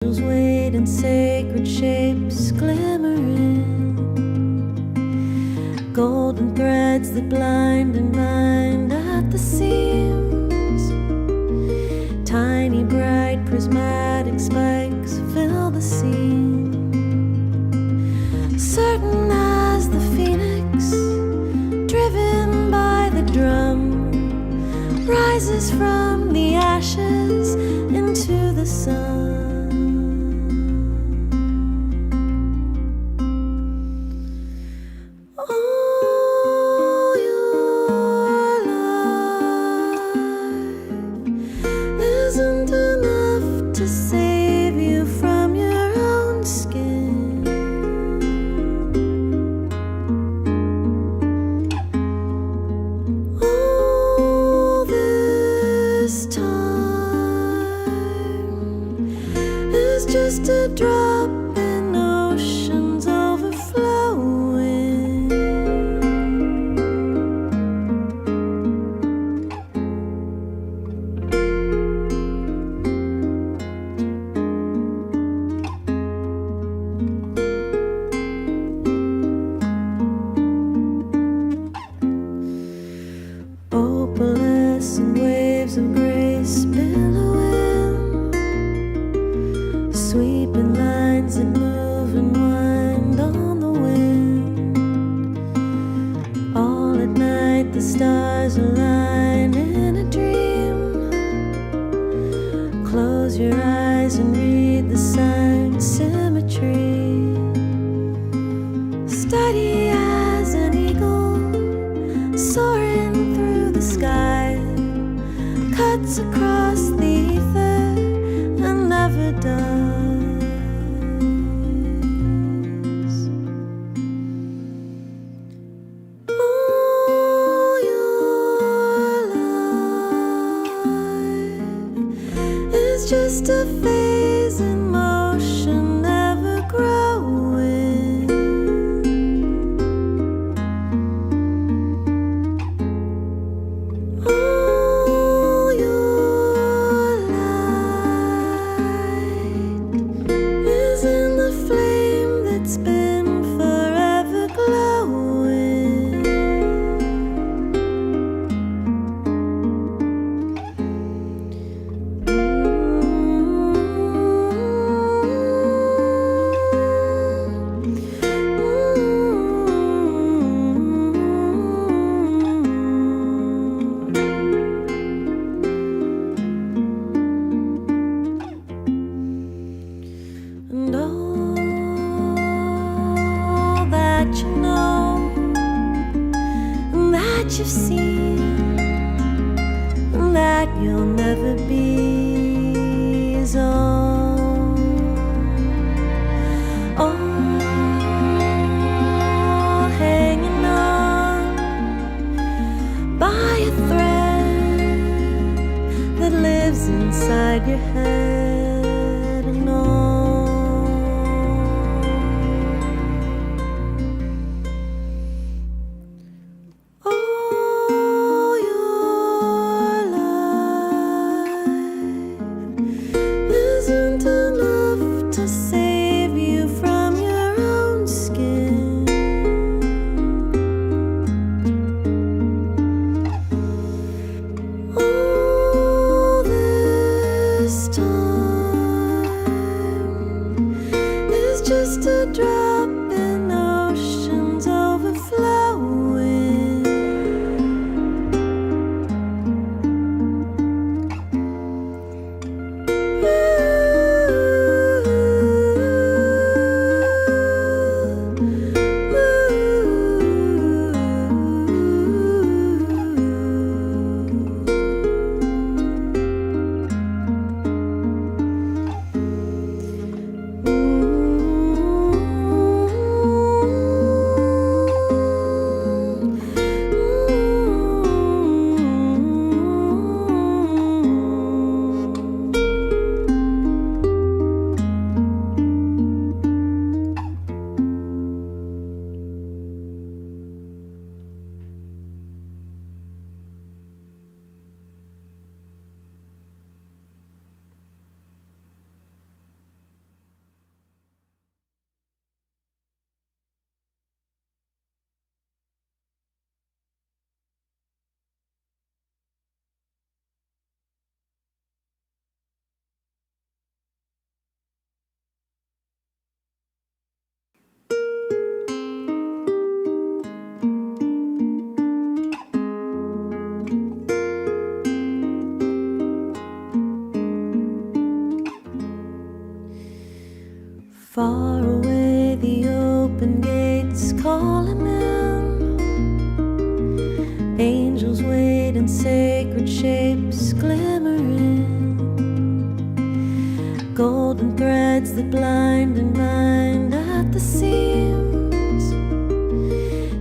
Wait in sacred shapes glimmering, golden threads that blind and bind at the seams. Tiny bright prismatic spikes fill the scene, certain as the phoenix driven by the drum rises from the ashes into the sun. Just a drop in oceans overflowing. Opalescent waves of grace billowing, sweeping lines that move and wind on the wind. All at night the stars align in a dream. Close your eyes and read the sign symmetry. Steady as an eagle soaring through the sky, cuts across the ether and never dies. Just a phase in motion, never growing. All your light is in the flame that's been forever glowing. And all that you know, and that you've seen, and that you'll never be is all hanging on by a thread that lives inside your head and all. Isn't enough to save you from your own skin. All this time Far away, the open gates call him in. Angels wait in sacred shapes glimmering. Golden threads that blind and bind at the seams.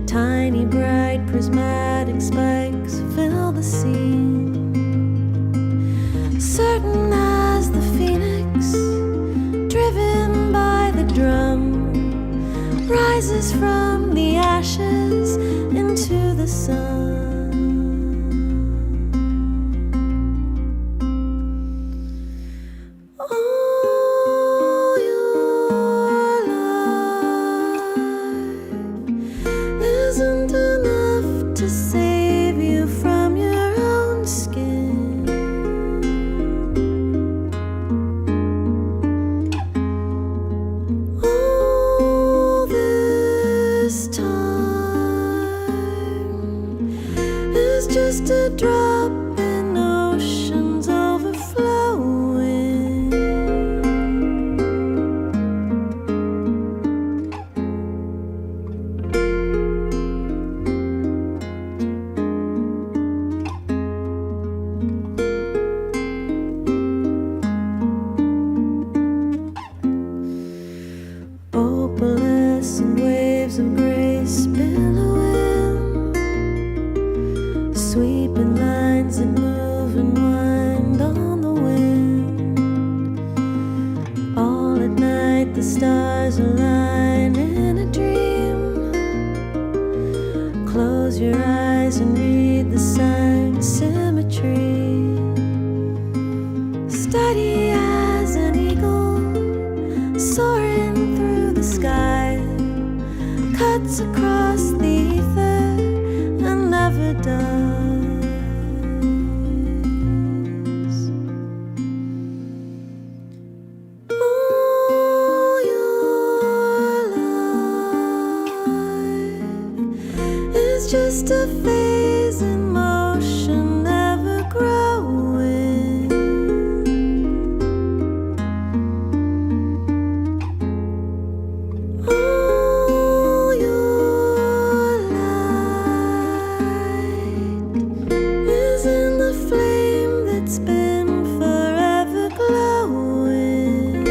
Tiny bright prismatic spikes fill the scene. Certain as the phoenix, driven by the drum, rises from the ashes into the sun. All your life isn't enough to save you from your own skin. All this time is just a drop in oceans overflowing. Opalescent waves of grace billowing, sweeping lines that move and wind on the wind. All at night the stars align in a dream. Close your eyes and read the sign symmetry. Steady as an eagle, soaring through the sky, cuts across the ether and never dies. All your life is just a phase in motion, never growing. All your light is in the flame that's been forever glowing.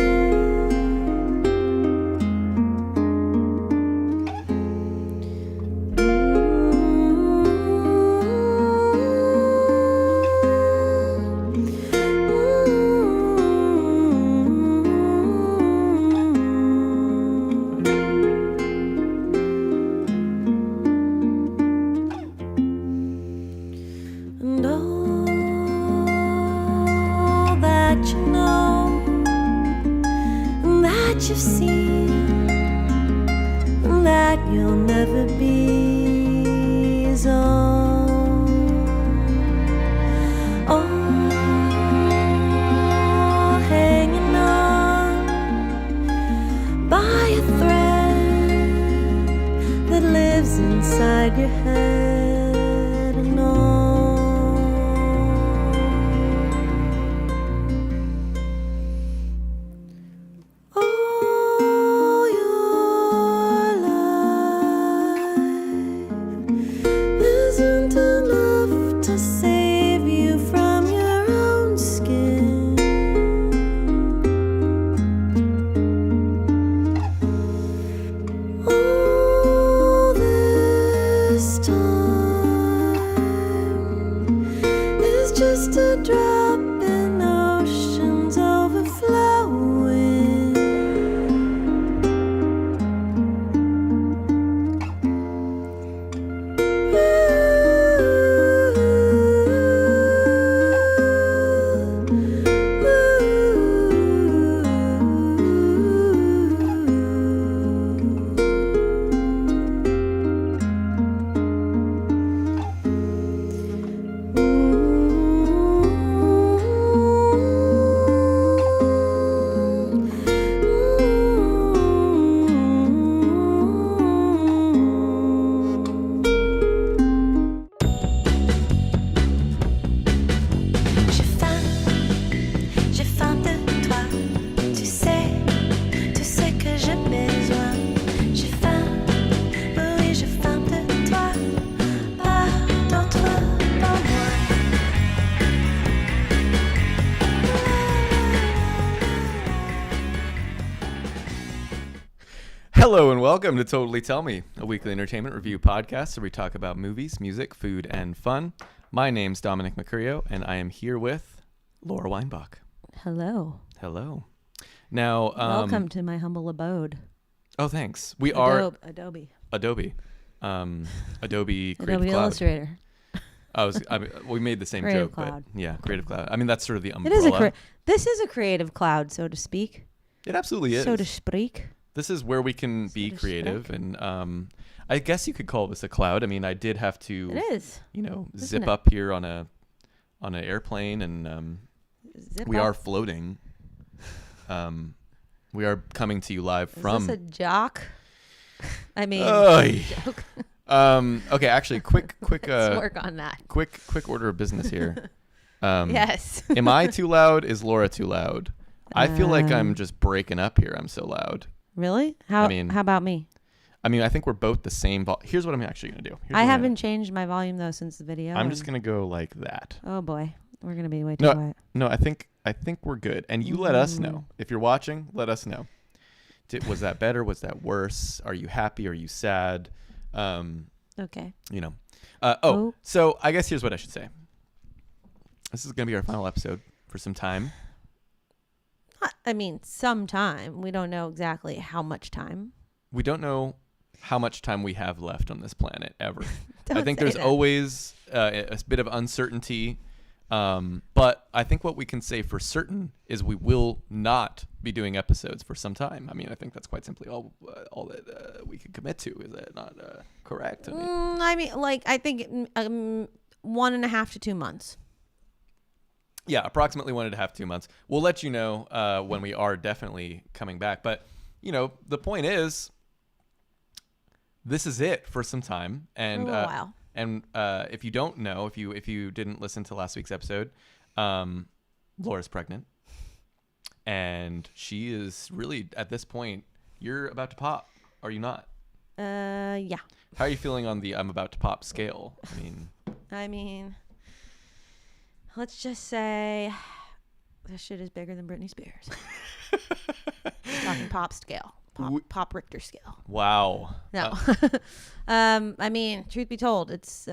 And all that you know, and that you've seen, and that you'll never be is all hanging on by a thread that lives inside your head. And all your life isn't enough to save you from your own skin. All this time Hello and welcome to Totally Tell Me, a weekly entertainment review podcast where we talk about movies, music, food, and fun. My name's Dominic Mercurio, and I am here with Laura Weinbach. Hello. Hello. Now, welcome to my humble abode. Oh, thanks. We are Adobe. Adobe Creative Adobe Cloud. Illustrator. We made the same Creative joke, Cloud. but yeah, Creative Cloud. I mean, that's sort of the umbrella. This is a creative cloud, so to speak. It absolutely is. So to speak. This is where we can be creative, and I guess you could call this a cloud. I mean, I did have to, It is. zip up here on an airplane, and we are floating. We are coming to you live from. Is this a jock? I mean, joke. Okay, actually, quick. Let's work on that. Quick order of business here. Yes. Am I too loud? Is Laura too loud? I feel like I'm just breaking up here. I'm so loud. Really? How about me? I mean, I think we're both the same. Here's what I'm actually going to do. I haven't changed my volume, though, since the video. I'm just going to go like that. Oh, boy. We're going to be way too quiet. No, I think we're good. And you let us know. If you're watching, let us know. Was that better? Was that worse? Are you happy? Are you sad? Okay. So I guess here's what I should say. This is going to be our final episode for some time. I mean, sometime. We don't know exactly how much time. We don't know how much time we have left on this planet ever. I think there's that. always a bit of uncertainty. But I think what we can say for certain is we will not be doing episodes for some time. I mean, I think that's quite simply all that we can commit to. Is that not correct? I think 1.5 to 2 months. Yeah, approximately 1.5 to 2 months. We'll let you know when we are definitely coming back. But, the point is, this is it for some time. And for a while. And if you don't know, if you didn't listen to last week's episode, Laura's pregnant. And she is really, at this point, you're about to pop. Are you not? Yeah. How are you feeling on the I'm about to pop scale? I mean, let's just say this shit is bigger than Britney Spears. Talking pop scale. Pop Richter scale. Wow. No. I mean, truth be told, it's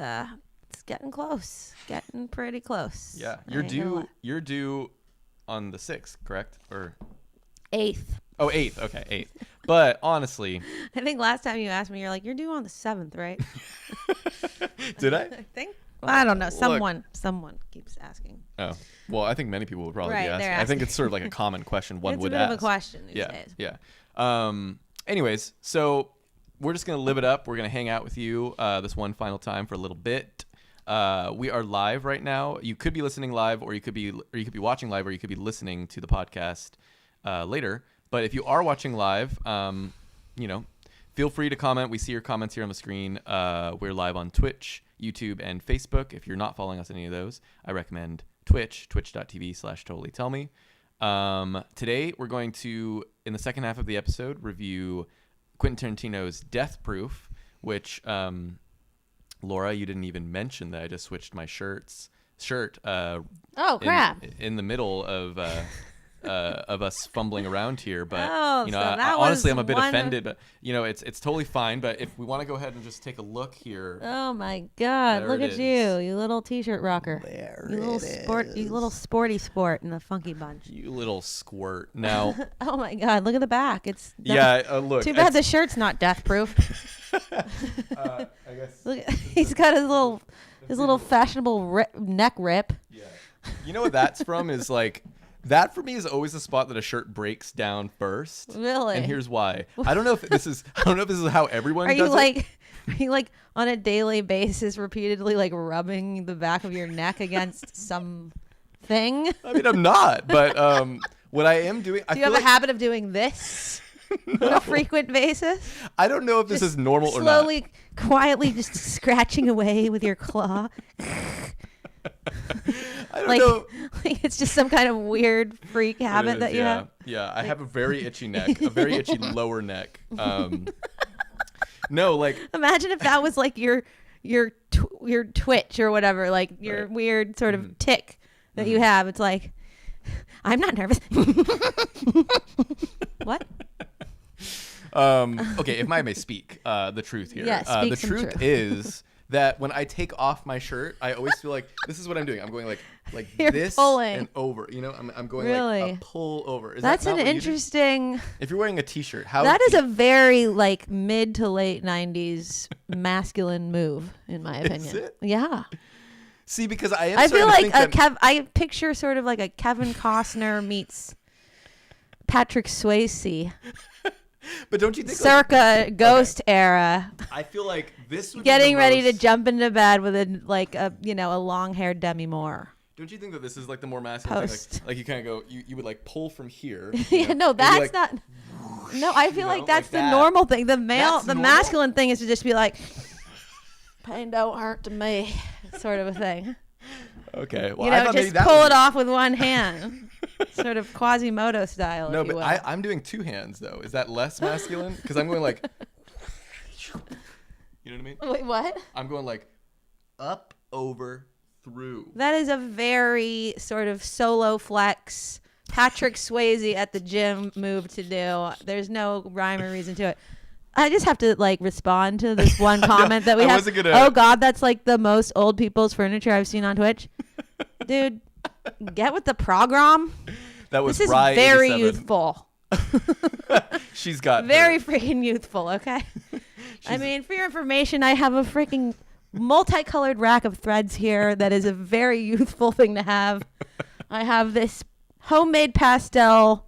getting close. Getting pretty close. Yeah. You're due on the 6th, correct? Or 8th. Oh, 8th. Okay, 8th. But honestly, I think last time you asked me, you're like, you're due on the 7th, right? Did I? I think. Well, I don't know. Someone keeps asking. Oh. Well, I think many people would probably be asking. Asking. I think it's sort of like a common question one would ask. It's a bit of a question these days. Yeah. Anyways, so we're just going to live it up. We're going to hang out with you this one final time for a little bit. We are live right now. You could be listening live, or you could be watching live, or you could be listening to the podcast later. But if you are watching live, feel free to comment. We see your comments here on the screen. We're live on Twitch, YouTube, and Facebook. If you're not following us on any of those, I recommend Twitch, twitch.tv/totallytellme. Today, we're going to, in the second half of the episode, review Quentin Tarantino's Death Proof, which, Laura, you didn't even mention that I just switched my shirt. Oh, crap. In the middle of us fumbling around here, but honestly, I'm a bit offended, but it's totally fine. But if we want to go ahead and just take a look here. Oh my God! Look at you little t-shirt rocker. You little sporty sport in the funky bunch. You little squirt. Now. Oh my God! Look at the back. It's look. Too bad the shirt's not death proof. I guess. Look, he's got his little fashionable neck rip. Yeah. You know what that's from? Is like. That for me is always the spot that a shirt breaks down first. Really? And here's why. I don't know if this is how everyone does it. Are you like on a daily basis repeatedly like rubbing the back of your neck against some thing? I mean, I'm not, but what I am doing. Do you have a habit of doing this on a frequent basis? I don't know if this is normal or not. Slowly, quietly, just scratching away with your claw. I don't know. Like it's just some kind of weird freak habit that you have. Yeah, I have a very itchy neck, a very itchy lower neck. No, like imagine if that was like your twitch or whatever, like your weird sort of tick that you have. It's like, I'm not nervous. What? Okay, if I may speak the truth here. Yeah, speak the some truth is that when I take off my shirt, I always feel like this is what I'm doing. I'm going like You're this pulling. and over. You know, I'm going Really? like a pull over. Is That's that not an what you do? interesting. If you're wearing a t-shirt, how That is a very like mid to late 90s masculine move, in my opinion. Is it? Yeah. See, because I am I feel starting to like think that I picture sort of like a Kevin Costner meets Patrick Swayze, but don't you think circa Ghost era, I feel like this would getting be the ready to most- jump into bed with a long-haired Demi Moore. Don't you think that this is like the more masculine Post. thing? Like you kind of go, you would like pull from here. Yeah, no, and be that's like, not. No, I feel like that's the that. normal thing. The That's normal? masculine thing is to just be like, pain don't hurt to me, sort of a thing. Okay, well, You I know, thought maybe just that pull would it be- off with one hand, sort of Quasimodo style. No, if you but will. I'm doing two hands though. Is that less masculine? Because I'm going like, you know what I mean? Wait, what? I'm going like up, over, through. That is a very sort of solo flex, Patrick Swayze at the gym move to do. There's no rhyme or reason to it. I just have to like respond to this one comment that we I have. wasn't gonna- Oh God, that's like the most old people's furniture I've seen on Twitch. Dude, get with the program. That was This is Rye very 87. youthful. She's got Very her. freaking youthful, okay? I mean, for your information, I have a freaking multicolored rack of threads here that is a very youthful thing to have. I have this homemade pastel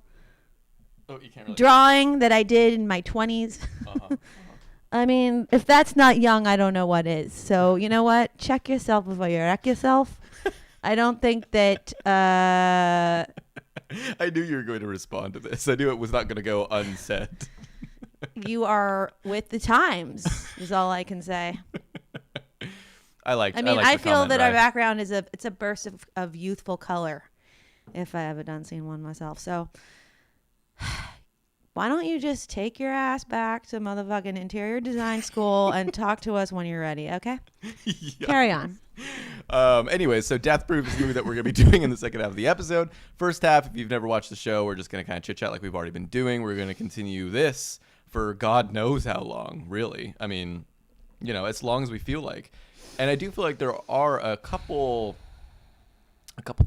Oh, you can't really. drawing that I did in my 20s. Uh-huh. I mean, if that's not young, I don't know what is. So, you know what? Check yourself before you wreck yourself. I don't think that... I knew you were going to respond to this. I knew it was not going to go unsaid. you are with the times, is all I can say. I mean, I feel that our background is it's a burst of youthful color, if I haven't done seen one myself. So why don't you just take your ass back to motherfucking interior design school and talk to us when you're ready, okay? Yeah. Carry on. Anyways, so Death Proof is the movie that we're going to be doing in the second half of the episode. First half, if you've never watched the show, we're just going to kind of chit chat like we've already been doing. We're going to continue this for God knows how long, really. I mean, you know, as long as we feel like. And I do feel like there are a couple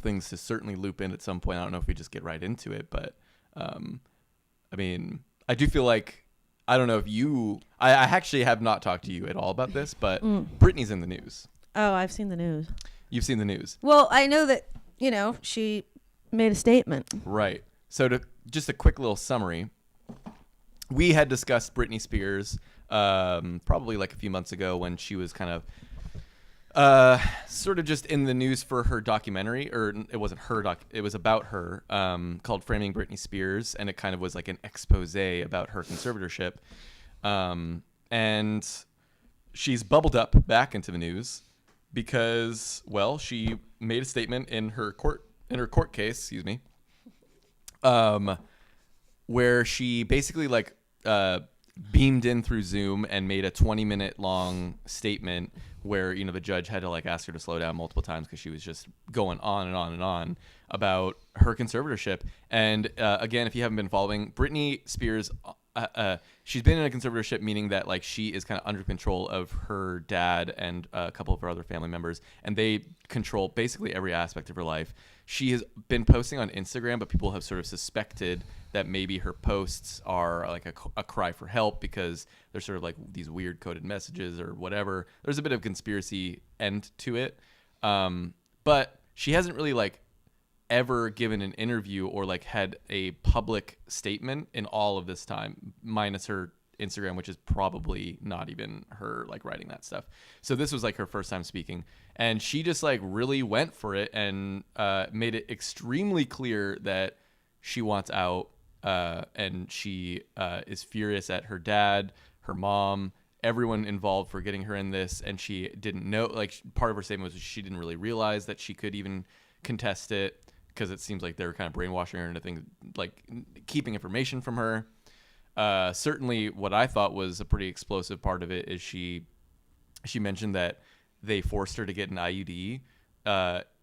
things to certainly loop in at some point. I don't know if we just get right into it, but I mean, I do feel like, I don't know if I actually have not talked to you at all about this, but Britney's in the news. Oh, I've seen the news. You've seen the news. Well, I know that, she made a statement. Right. So just a quick little summary. We had discussed Britney Spears probably like a few months ago when she was kind of sort of just in the news for her documentary, or it wasn't her it was about her, called Framing Britney Spears, and it kind of was like an expose about her conservatorship. And she's bubbled up back into the news because, well, she made a statement in her court case, where she basically like beamed in through Zoom and made a 20-minute long statement where, the judge had to like ask her to slow down multiple times because she was just going on and on and on about her conservatorship. And again, if you haven't been following, Britney Spears, she's been in a conservatorship, meaning that like she is kind of under control of her dad and a couple of her other family members, and they control basically every aspect of her life. She has been posting on Instagram, but people have sort of suspected that maybe her posts are like a cry for help because they're sort of like these weird coded messages or whatever. There's a bit of conspiracy end to it. But she hasn't really like ever given an interview or like had a public statement in all of this time, minus her Instagram, which is probably not even her like writing that stuff. So this was like her first time speaking, and she just like really went for it and made it extremely clear that she wants out, and she is furious at her dad, her mom, everyone involved for getting her in this. And she didn't know, like, part of her statement was she didn't really realize that she could even contest it because it seems like they were kind of brainwashing her into things, like keeping information from her. Certainly what I thought was a pretty explosive part of it is she mentioned that they forced her to get an IUD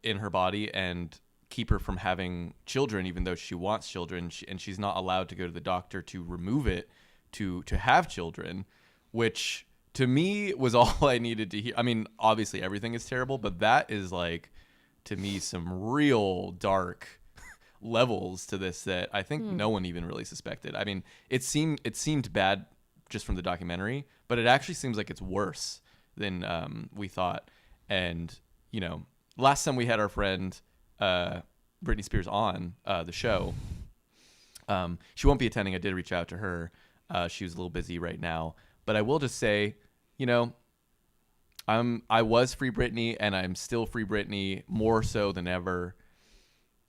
in her body and keep her from having children, even though she wants children, and she's not allowed to go to the doctor to remove it to have children, which to me was all I needed to hear. I mean, obviously everything is terrible, but that is like, to me, some real dark levels to this that I think no one even really suspected. I mean, it seemed bad just from the documentary, but it actually seems like it's worse than we thought. And, you know, last time we had our friend Britney Spears on the show, she won't be attending. I did reach out to her. She was a little busy right now, but I will just say, you know, I was Free Britney, and I'm still Free Britney, more so than ever.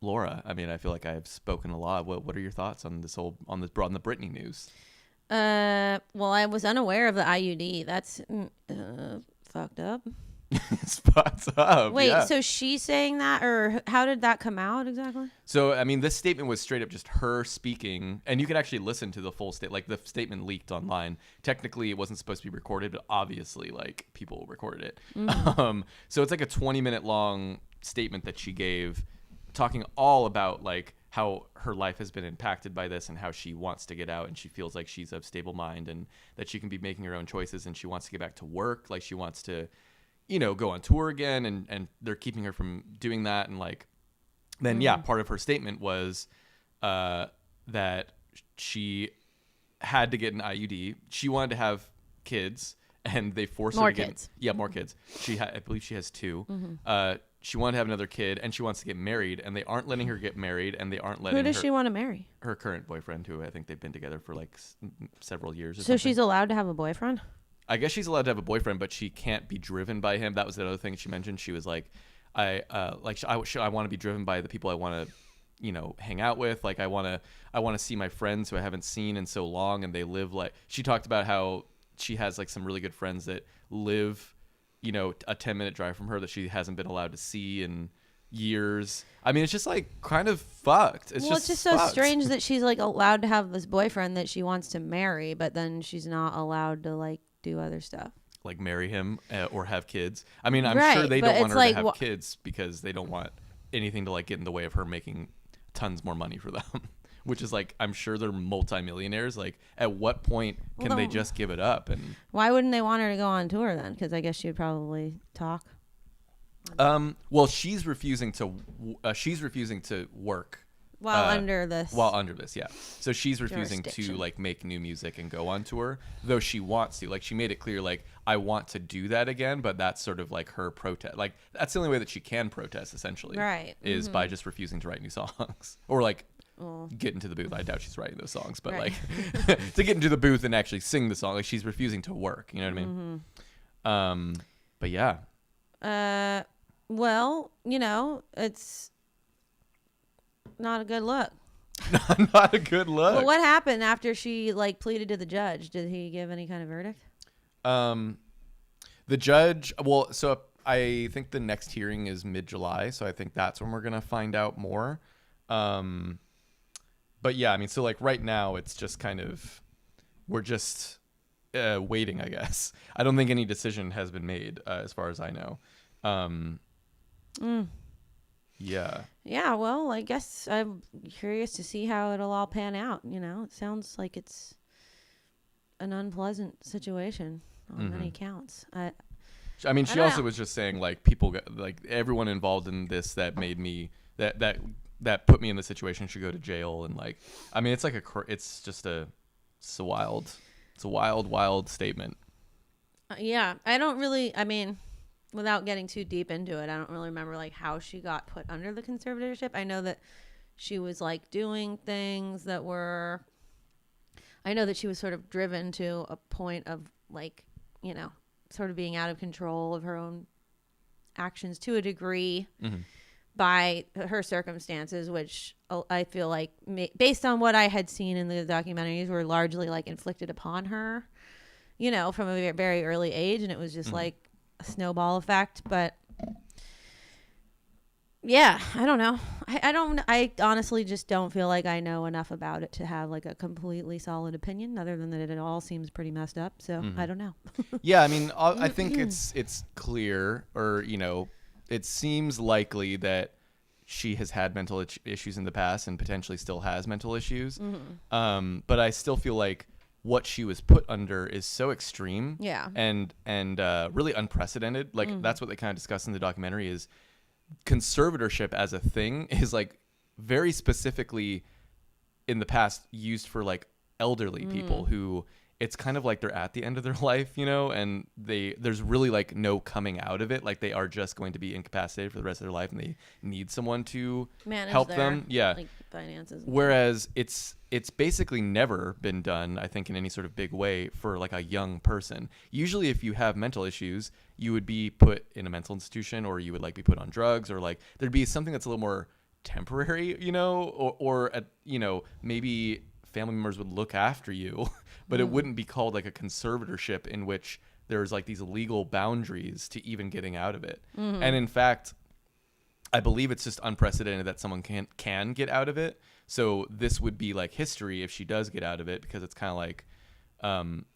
Laura, I mean, I feel like I've spoken a lot. What are your thoughts on this on the Britney news? Well, I was unaware of the IUD. That's fucked up. It's fucked up. Wait, yeah. So she's saying that, or how did that come out exactly? So, I mean, this statement was straight up just her speaking, and you can actually listen to the full like the statement leaked online. Technically, it wasn't supposed to be recorded, but obviously, like, people recorded it. Mm-hmm. So it's like a 20-minute long statement that she gave, talking all about like how her life has been impacted by this and how she wants to get out, and she feels like she's of stable mind and that she can be making her own choices, and she wants to get back to work, like she wants to, you know, go on tour again, and they're keeping her from doing that. And like, then part of her statement was that she had to get an IUD. She wanted to have kids, and they forced her to get more kids. I believe she has 2. Mm-hmm. She wanted to have another kid, and she wants to get married, and they aren't letting her get married, and they aren't letting her. Who does she want to marry? Her current boyfriend, who I think they've been together for like several years. So she's allowed to have a boyfriend? I guess she's allowed to have a boyfriend, but she can't be driven by him. That was the other thing she mentioned. She was like, I want to be driven by the people I want to, you know, hang out with. Like, I want to see my friends who I haven't seen in so long, and they live like. She talked about how she has like some really good friends that live, you know, a 10-minute drive from her that she hasn't been allowed to see in years. I mean, it's just like kind of fucked. It's just so strange that she's like allowed to have this boyfriend that she wants to marry, but then she's not allowed to like do other stuff, like marry him or have kids. I mean, I'm sure they don't want her to have kids because they don't want anything to like get in the way of her making tons more money for them. Which is like, I'm sure they're multimillionaires. Like, at what point can they just give it up? And why wouldn't they want her to go on tour then? Because I guess she would probably talk. Well, she's refusing to work while under this. Yeah. So she's refusing to like make new music and go on tour, though she wants to. Like, she made it clear, like, I want to do that again, but that's sort of like her protest. Like, that's the only way that she can protest, essentially. Right. Is by just refusing to write new songs or like. Get into the booth. I doubt she's writing those songs, but like to get into the booth and actually sing the song, like she's refusing to work. You know what I mean? But yeah. Well, you know, it's not a good look. Not a good look. But what happened after she like pleaded to the judge? Did he give any kind of verdict? The judge. Well, so I think the next hearing is mid-July, so I think that's when we're gonna find out more. But yeah, I mean, so like right now it's just kind of, we're just waiting, I guess. I don't think any decision has been made as far as I know. Yeah. Yeah, well, I guess I'm curious to see how it'll all pan out. You know, it sounds like it's an unpleasant situation on many counts. I mean, she also was just saying like people, like everyone involved in this that made me, that put me in the situation should go to jail. And like, I mean, it's like it's a wild statement. Yeah. I mean, without getting too deep into it, I don't really remember like how she got put under the conservatorship. I know that she was like doing things that were, I know that she was sort of driven to a point of like, you know, sort of being out of control of her own actions to a degree. By her circumstances, which I feel like, based on what I had seen in the documentaries, were largely like inflicted upon her, you know, from a very early age, and it was just like a snowball effect. But yeah, I don't know. I honestly just don't feel like I know enough about it to have like a completely solid opinion, other than that it all seems pretty messed up. So I don't know. Yeah, I mean, I think it's clear, or you know, it seems likely that she has had mental issues in the past and potentially still has mental issues. But I still feel like what she was put under is so extreme. Yeah. And really unprecedented. Like that's what they kind of discuss in the documentary is conservatorship as a thing is like very specifically in the past used for like elderly people who it's kind of like they're at the end of their life, you know, and there's really like no coming out of it. Like they are just going to be incapacitated for the rest of their life and they need someone to help them. Yeah. Like finances. Whereas it's basically never been done, I think, in any sort of big way for like a young person. Usually if you have mental issues, you would be put in a mental institution or you would like be put on drugs or like there'd be something that's a little more temporary, you know, or you know, maybe family members would look after you, but it wouldn't be called like a conservatorship in which there's like these legal boundaries to even getting out of it. And in fact, I believe it's just unprecedented that someone can get out of it. So this would be like history if she does get out of it, because it's kind of like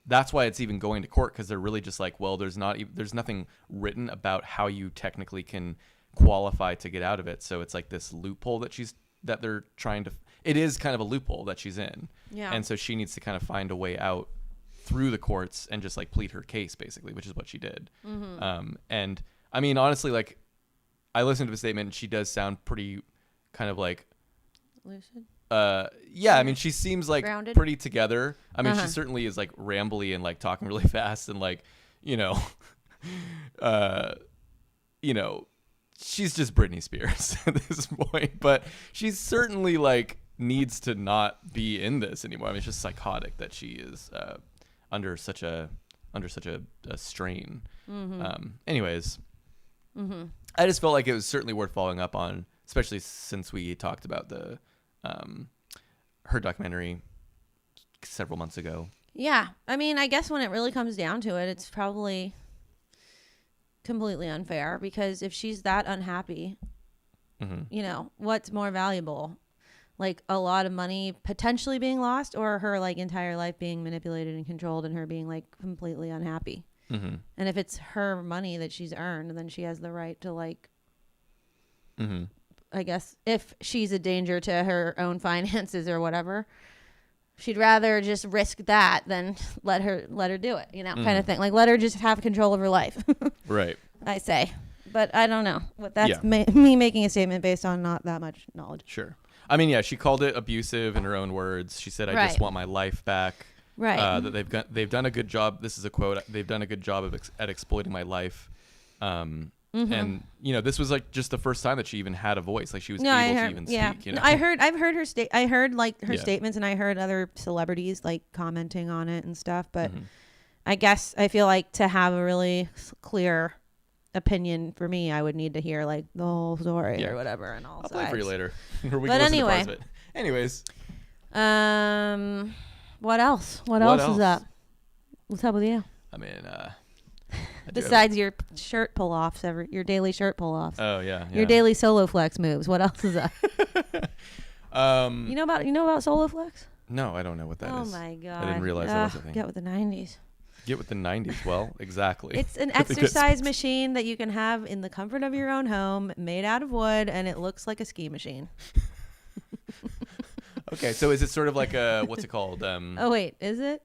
that's why it's even going to court, because they're really just like, well, there's nothing written about how you technically can qualify to get out of it. So it's like this loophole that they're trying to. It is kind of a loophole that she's in. Yeah. And so she needs to kind of find a way out through the courts and just like plead her case, basically, which is what she did. And I mean, honestly, like I listened to the statement and she does sound pretty kind of like lucid. Yeah, I mean, she seems like grounded, pretty together. I mean, she certainly is like rambly and like talking really fast and like, you know, she's just Britney Spears at this point, but she's certainly like needs to not be in this anymore. I mean, it's just psychotic that she is under such a strain. Anyways, I just felt like it was certainly worth following up on, especially since we talked about the her documentary several months ago. Yeah, I mean, I guess when it really comes down to it, it's probably completely unfair, because if she's that unhappy, you know, what's more valuable? Like a lot of money potentially being lost, or her like entire life being manipulated and controlled and her being like completely unhappy. And if it's her money that she's earned, then she has the right to like, I guess if she's a danger to her own finances or whatever, she'd rather just risk that than let her do it, you know, kind of thing. Like let her just have control of her life. Right. I say, but I don't know. That's me making a statement based on not that much knowledge. Sure. I mean, yeah, she called it abusive in her own words. She said, "I just want my life back." Right. That they've done a good job. This is a quote. They've done a good job at exploiting my life. And you know, this was like just the first time that she even had a voice. Like she was able to even speak. You know? I've heard her statements, and I heard other celebrities like commenting on it and stuff. But I guess I feel like to have a really clear opinion for me, I would need to hear like the whole story or whatever and all. I'll play for you later. But anyway, anyways, what else? What else is up? What's up with you? I mean, besides your shirt pull-offs, your daily shirt pull-offs. Oh yeah. Your daily solo flex moves. What else is up? You know about solo flex? No, I don't know what that is. Oh my god! I didn't realize that was a thing. Get with the 90s. Get with the 90s. Well, exactly. It's an exercise machine that you can have in the comfort of your own home, made out of wood, and it looks like a ski machine. Okay, so is it sort of like a, what's it called? Oh wait, is it?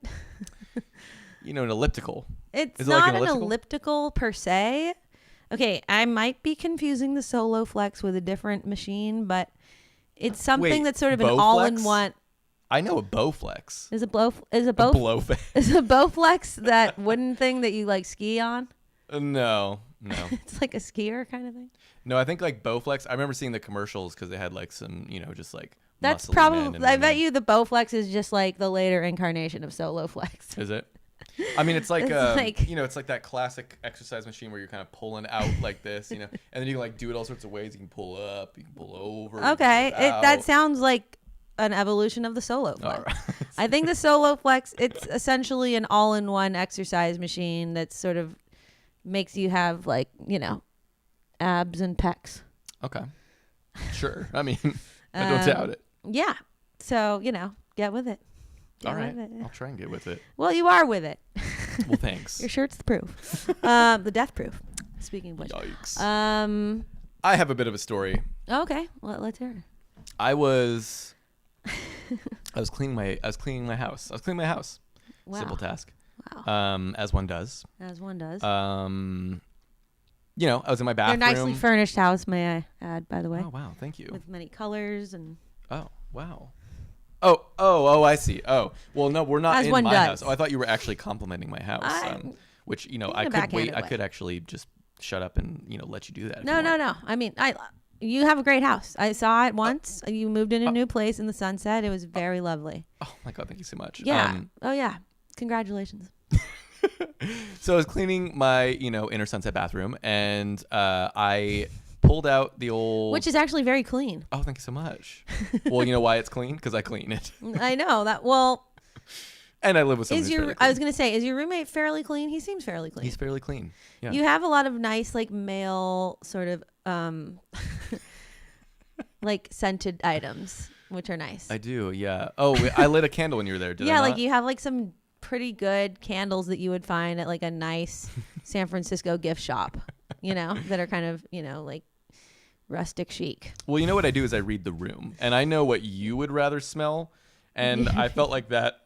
You know, an elliptical. It's not like an elliptical per se. Okay, I might be confusing the Solo Flex with a different machine, but it's something that's sort of an all-in-one. I know a Bowflex. Is a Bowflex that wooden thing that you like ski on? No. It's like a skier kind of thing. No, I think like Bowflex. I remember seeing the commercials because they had like some, you know, just like. That's probably. I bet you the Bowflex is just like the later incarnation of Solo Flex. Is it? I mean, it's like, you know, it's like that classic exercise machine where you're kind of pulling out like this, you know, and then you can like do it all sorts of ways. You can pull up, you can pull over. Okay, that sounds like an evolution of the Solo Flex. Right. I think the Solo Flex, it's essentially an all-in-one exercise machine that sort of makes you have like, you know, abs and pecs. Okay, sure. I mean, I don't doubt it. Yeah. So, you know, get with it. All right. I'll try and get with it. Well, you are with it. Well, thanks. Your shirt's the proof. The death proof. Speaking of which. Yikes. I have a bit of a story. Okay. Well, let's hear it. I was cleaning my house. Wow. Simple task. Wow. As one does. As one does. You know, I was in my bathroom. They're nicely furnished house, may I add, by the way. Oh, wow. Thank you. With many colors and... Oh, wow. Oh, I see. Oh, well, no, we're not As in one my does. house. Oh, I thought you were actually complimenting my house, which, you know, I could wait. I could actually just shut up and, you know, let you do that. No. I mean, you have a great house. I saw it once. You moved in a new place in the Sunset. It was very lovely. Oh, my God. Thank you so much. Yeah. Yeah. Congratulations. So I was cleaning my, you know, inner Sunset bathroom, and I pulled out the old... Which is actually very clean. Oh, thank you so much. Well, you know why it's clean? Because I clean it. I know that. Well... And I live with someone who's fairly clean. I was going to say, is your roommate fairly clean? He seems fairly clean. He's fairly clean. Yeah. You have a lot of nice, like, male sort of, like, scented items, which are nice. I do, yeah. Oh, I lit a candle when you were there, did I Yeah, not? like, you have, like, some pretty good candles that you would find at, like, a nice San Francisco gift shop, you know, that are kind of, you know, like, rustic chic. Well, you know what I do is I read the room, and I know what you would rather smell. And I felt like that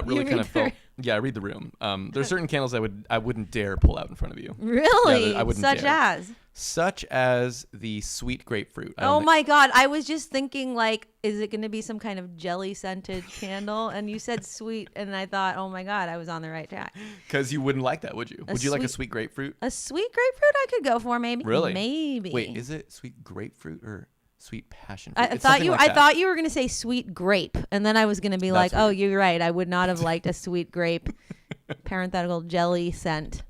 really kind of felt. Yeah, I read the room. There's certain candles I wouldn't dare pull out in front of you. Really? Yeah, I wouldn't Such dare. as? Such as the sweet grapefruit. Oh my God. I was just thinking, like, is it going to be some kind of jelly scented candle? And you said sweet, and I thought, oh my God, I was on the right track. Because you wouldn't like that, would you? Would you like a sweet grapefruit? A sweet grapefruit I could go for, maybe. Really? Maybe. Wait, is it sweet grapefruit or sweet passion I fruit? thought you were going to say sweet grape, and then I was going to be like, weird. Oh, you're right. I would not have liked a sweet grape parenthetical jelly scent.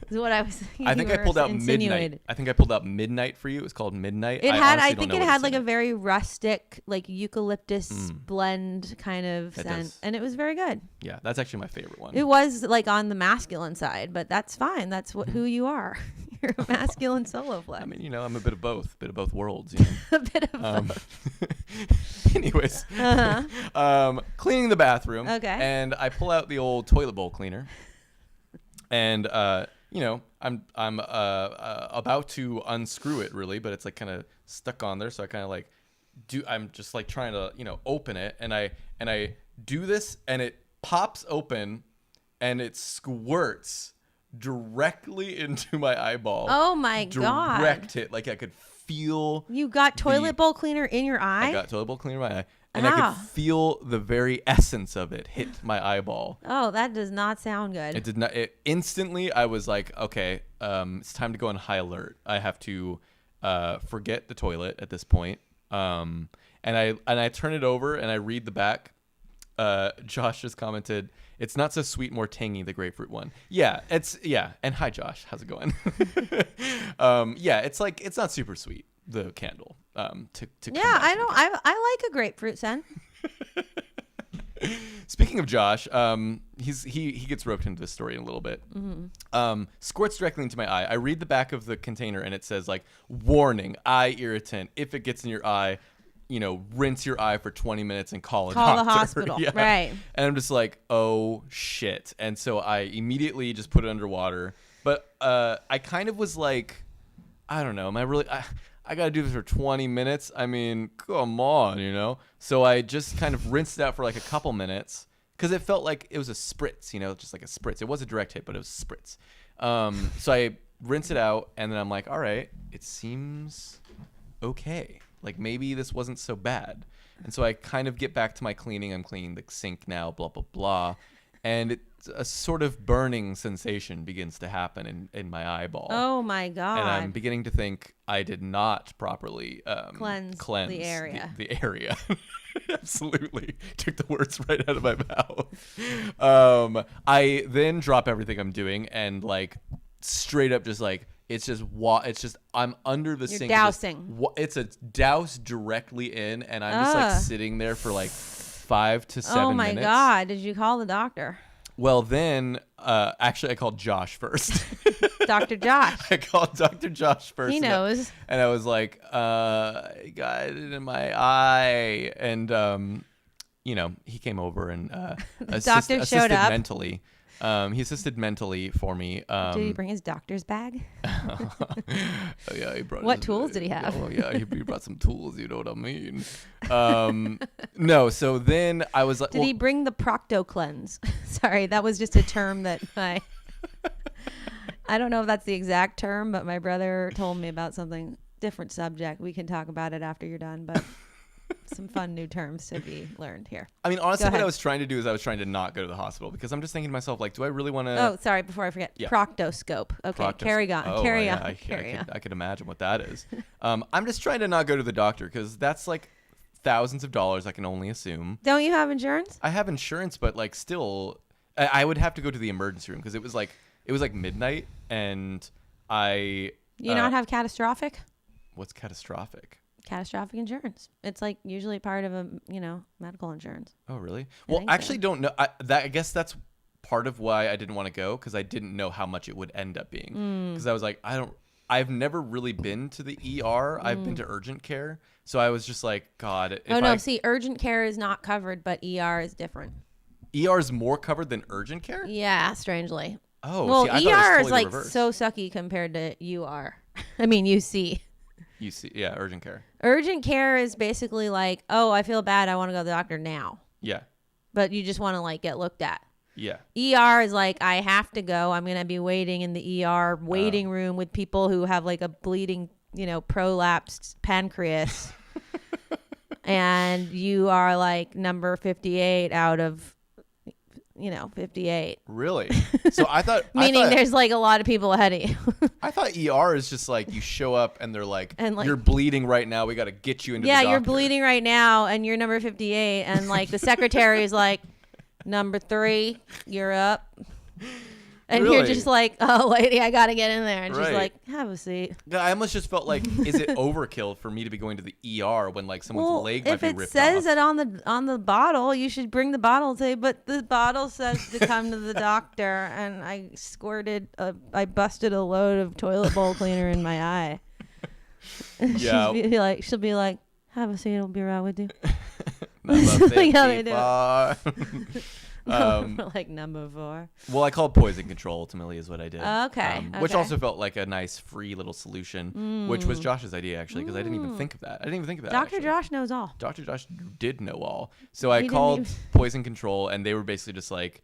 Is what I was. I think I pulled out midnight. I think I pulled out midnight for you. It was called midnight. I think it had like a very rustic, like eucalyptus blend kind of scent, and it was very good. Yeah, that's actually my favorite one. It was like on the masculine side, but that's fine. That's who you are. You're a masculine solo flex. I mean, you know, I'm a bit of both worlds. You know? A bit of both. Anyways, cleaning the bathroom. Okay. And I pull out the old toilet bowl cleaner, and you know, I'm about to unscrew it really, but it's like kind of stuck on there, so I kind of like I'm just like trying to, you know, open it, and I do this, and it pops open, and it squirts directly into my eyeball. Oh my God. Direct hit. Like I could feel. You got toilet bowl cleaner in your eye? I got toilet bowl cleaner in my eye. And I could feel the very essence of it hit my eyeball. Oh, that does not sound good. It did not. Instantly, I was like, okay, it's time to go on high alert. I have to forget the toilet at this point. And I turn it over and I read the back. Josh just commented, "It's not so sweet, more tangy, the grapefruit one." Yeah, And hi, Josh. How's it going? Yeah, it's like it's not super sweet, the candle. I like a grapefruit scent. Speaking of Josh, he gets roped into this story in a little bit. Mm-hmm. Squirts directly into my eye. I read the back of the container and it says like, "Warning, eye irritant. If it gets in your eye, you know, rinse your eye for 20 minutes and call a doctor." Call the hospital. Yeah. Right. And I'm just like, oh shit. And so I immediately just put it underwater. But I kind of was like, I don't know. Am I really? I got to do this for 20 minutes. I mean, come on, you know? So I just kind of rinsed it out for like a couple minutes because it felt like it was a spritz, you know, just like a spritz. It was a direct hit, but it was a spritz. So I rinse it out and then I'm like, all right, it seems okay. Like maybe this wasn't so bad. And so I kind of get back to my cleaning. I'm cleaning the sink now, blah, blah, blah. And a sort of burning sensation begins to happen in my eyeball. Oh my God. And I'm beginning to think I did not properly cleanse the area. The area. Absolutely. Took the words right out of my mouth. I then drop everything I'm doing and like straight up just like it's just I'm under the sink. Dousing. It's a douse directly in, and I'm just like sitting there for like 5 to 7 minutes. Oh my God. Did you call the doctor? Well, then, actually, I called Josh first. Dr. Josh. I called Dr. Josh first. He knows. And I was like, I got it in my eye. And, you know, he came over and doctor showed up mentally. He assisted mentally for me. Did he bring his doctor's bag? Oh, yeah, he brought. What tools did he have? Oh yeah, he brought some tools. You know what I mean? No. So then I was like, did he bring the Procto cleanse? Sorry, that was just a term that I don't know if that's the exact term, but my brother told me about something different subject. We can talk about it after you're done, but. Some fun new terms to be learned here. I mean, honestly, what I was trying to do is I was trying to not go to the hospital because I'm just thinking to myself, like, do I really want to? Oh, sorry. Before I forget, proctoscope. Okay, carry on. Oh, carry yeah, on. Carry on. I could imagine what that is. I'm just trying to not go to the doctor because that's like thousands of dollars. I can only assume. Don't you have insurance? I have insurance, but like still, I would have to go to the emergency room because it was like midnight and I. You not have catastrophic? What's catastrophic? Catastrophic insurance. It's like usually part of a medical insurance. Oh really? Well, actually, don't know. I guess that's part of why I didn't want to go because I didn't know how much it would end up being. Because I was like, I've never really been to the ER. I've been to urgent care, so I was just like, God. See, urgent care is not covered, but ER is different. ER is more covered than urgent care? Yeah, strangely. Oh, well, see, I thought it was ER totally is like reversed. so sucky compared to UR. I mean, UC. UC, yeah, urgent care. Urgent care is basically like, oh, I feel bad. I want to go to the doctor now. Yeah. But you just want to like get looked at. Yeah. ER is like, I have to go. I'm going to be waiting in the ER waiting room with people who have like a bleeding, prolapsed pancreas. And you are like number 58 out of 58. Really? So I thought meaning there's like a lot of people ahead of you. I thought ER is just like you show up and they're like, you're bleeding right now. We got to get you into the doctor. Yeah, you're bleeding right now and you're number 58 and like the secretary is like number 3, you're up. And really? You're just like, oh, lady, I got to get in there. And she's like, have a seat. I almost just felt like, is it overkill for me to be going to the ER when like someone's leg might be ripped off? If it says it on the bottle, you should bring the bottle. Say, but the bottle says to come to the doctor, and I busted a load of toilet bowl cleaner in my eye. Yeah. She'll be like, have a seat. I'll be right with you. Like number 4. Well, I called poison control ultimately is what I did. Okay. Which also felt like a nice free little solution, which was Josh's idea actually, because I didn't even think of that. Dr. Josh knows all. Dr. Josh did know all. So I called poison control and they were basically just like,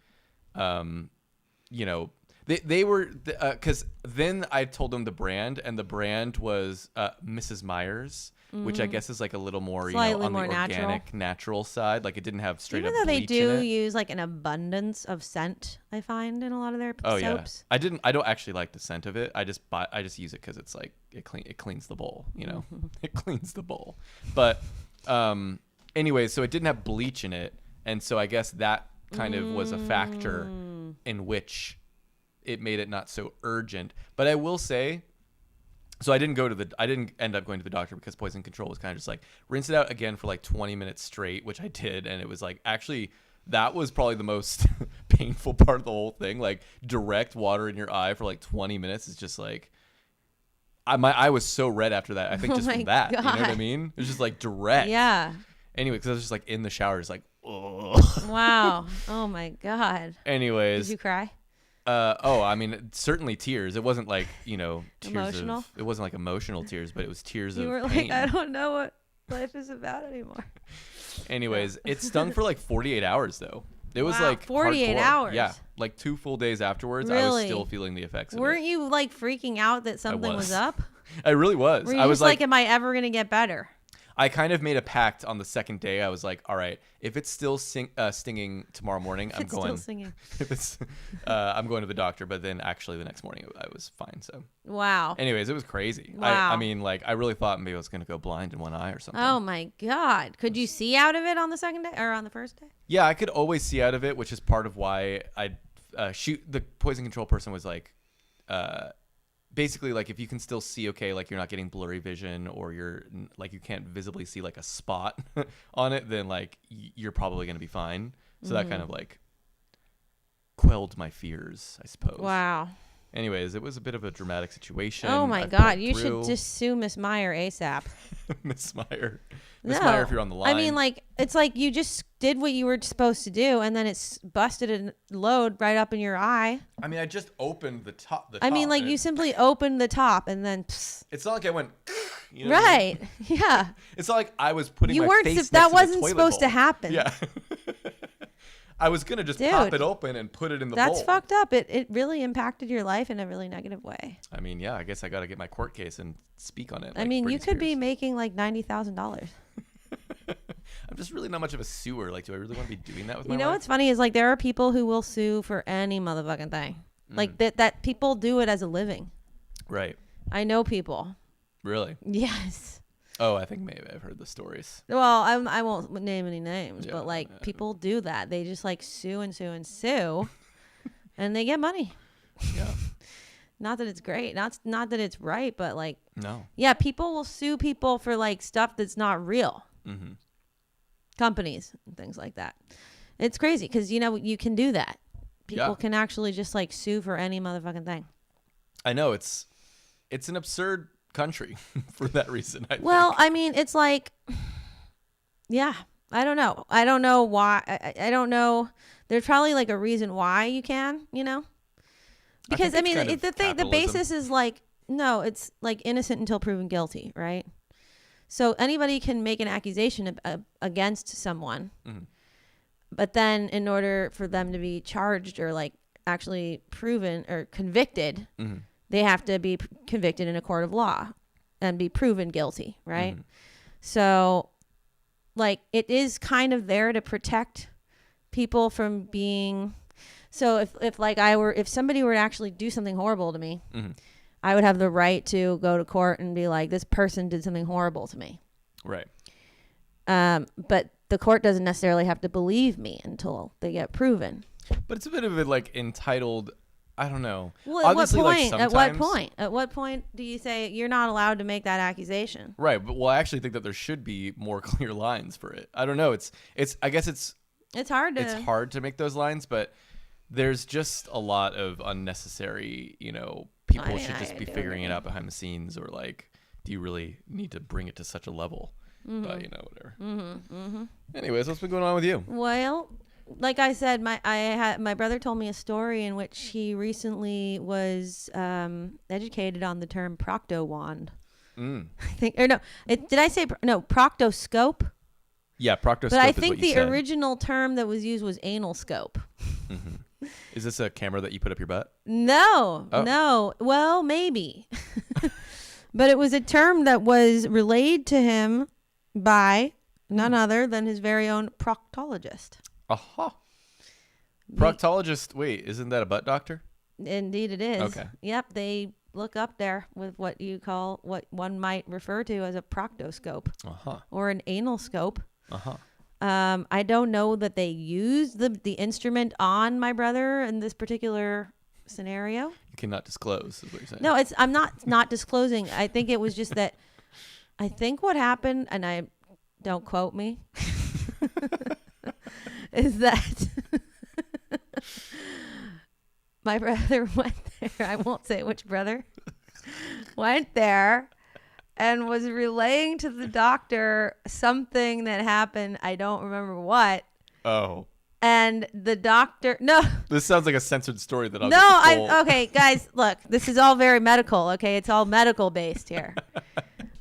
they were, because then I told them the brand and the brand was Mrs. Myers. Which I guess is like a little more, on the organic, natural side. Like it didn't have straight up bleach in it. Even though they do use like an abundance of scent, I find in a lot of their soaps. Yeah. I don't actually like the scent of it. I just use it because it's like it cleans the bowl. It cleans the bowl. But anyway, so it didn't have bleach in it, and so I guess that kind of was a factor in which it made it not so urgent. But I will say. So I didn't end up going to the doctor because poison control was kind of just like rinse it out again for like 20 minutes straight, which I did. And it was like, actually, that was probably the most painful part of the whole thing. Like direct water in your eye for like 20 minutes is just like, my eye was so red after that. I think just from that, God. You know what I mean? It was just like direct. Yeah. Anyway, because I was just like in the shower, just like, ugh. Wow. Oh my God. Anyways. Did you cry? I mean, certainly tears. It wasn't like, tears emotional? It wasn't like emotional tears, but it was tears of pain. You were like, I don't know what life is about anymore. Anyways, it stung for like 48 hours though. It was like 48 hardcore. hours. Yeah, like 2 full days afterwards, really? I was still feeling the effects of it. Weren't you like freaking out that something was up? I really was. Were you just like, am I ever going to get better? I kind of made a pact on the second day. I was like, all right, if it's still stinging tomorrow morning, I'm going. If it's, I'm going to the doctor. But then actually the next morning I was fine. So wow. Anyways, it was crazy. Wow. I mean, like I really thought maybe I was going to go blind in one eye or something. Oh my God. Could you see out of it on the second day or on the first day? Yeah, I could always see out of it, which is part of why I the poison control person was like, basically, like if you can still see okay, like you're not getting blurry vision or you're like you can't visibly see like a spot on it, then like you're probably going to be fine. So that kind of like quelled my fears, I suppose. Wow. Anyways, it was a bit of a dramatic situation. Oh my God. You should just sue Miss Meyer ASAP. Miss Meyer. Miss Meyer, if you're on the line. I mean, like, it's like you just did what you were supposed to do, and then it's busted a load right up in your eye. I mean, I just opened the top. I mean, like, you simply opened the top, and then... Psst. It's not like I went... You know right. I mean? Yeah. It's not like I was putting my face next to the toilet bowl. That wasn't supposed to happen. Yeah. I was going to just pop it open and put it in the bowl. That's fucked up. It really impacted your life in a really negative way. I mean, yeah, I guess I got to get my court case and speak on it. I mean, you could be making like $90,000. I'm just really not much of a suer. Like, do I really want to be doing that with my life? You know what's funny is like there are people who will sue for any motherfucking thing. Like that people do it as a living. Right. I know people. Really? Yes. Oh, I think maybe I've heard the stories. Well, I won't name any names, but like people do that. They just like sue and sue and sue, and they get money. Yeah. Not that it's great. Not that it's right, but like. No. Yeah, people will sue people for like stuff that's not real. Mm-hmm. Companies and things like that. It's crazy because you can do that. People can actually just like sue for any motherfucking thing. I know it's an absurd country for that reason. I mean, it's like, yeah, I don't know why. I don't know. There's probably like a reason why you can, because I mean, the basis is like, no, it's like innocent until proven guilty. Right. So anybody can make an accusation against someone, but then in order for them to be charged or like actually proven or convicted, they have to be convicted in a court of law and be proven guilty, right? So, like, it is kind of there to protect people from being... So, if somebody were to actually do something horrible to me, I would have the right to go to court and be like, this person did something horrible to me. Right. But the court doesn't necessarily have to believe me until they get proven. But it's a bit of a, like, entitled... I don't know. Well, at what point? Like, At what point do you say you're not allowed to make that accusation? Right. But I actually think that there should be more clear lines for it. I don't know. I guess it's hard to. It's hard to make those lines, but there's just a lot of unnecessary. People should just be figuring it out behind the scenes, or like, do you really need to bring it to such a level? But whatever. Anyways, what's been going on with you? Well. Like I said, my brother told me a story in which he recently was educated on the term proctowand. I think, or no, did I say no proctoscope? Yeah, proctoscope. But I think the original term that was used was anal scope. Is this a camera that you put up your butt? No, no. Well, maybe, but it was a term that was relayed to him by none other than his very own proctologist. Aha. Proctologist, wait, isn't that a butt doctor? Indeed it is. Okay. Yep, they look up there with what one might refer to as a proctoscope or an anal scope. I don't know that they used the instrument on my brother in this particular scenario. You cannot disclose, is what you're saying. No, I'm not disclosing. I think it was just that I think what happened, and don't quote me, is that my brother went there. I won't say which brother. Went there and was relaying to the doctor something that happened. I don't remember what. Oh. And the doctor, no. This sounds like a censored story that okay, guys, look, this is all very medical. Okay, it's all medical based here.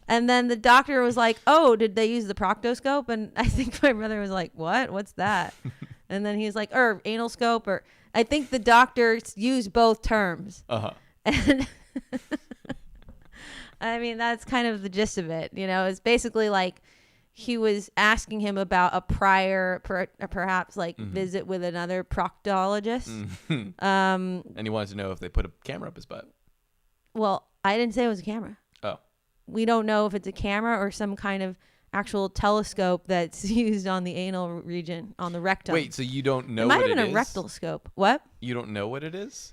And then the doctor was like, oh, did they use the proctoscope? And I think my brother was like, what? What's that? And then he's like, anal scope. Or I think the doctor used both terms. And I mean, that's kind of the gist of it. It's basically like he was asking him about a prior, perhaps like visit with another proctologist. And he wanted to know if they put a camera up his butt. Well, I didn't say it was a camera. Oh. We don't know if it's a camera or some kind of actual telescope that's used on the anal region, on the rectum. Wait, so you don't know what it is? It might have been a rectal scope. What? You don't know what it is?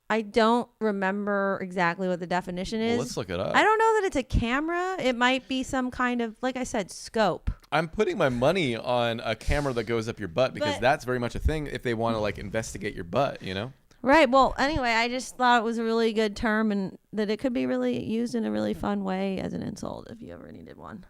I don't remember exactly what the definition is. Well, let's look it up. I don't know that it's a camera. It might be some kind of, like I said, scope. I'm putting my money on a camera that goes up your butt because that's very much a thing if they want to like investigate your butt, Right. Well, anyway, I just thought it was a really good term and that it could be really used in a really fun way as an insult if you ever needed one.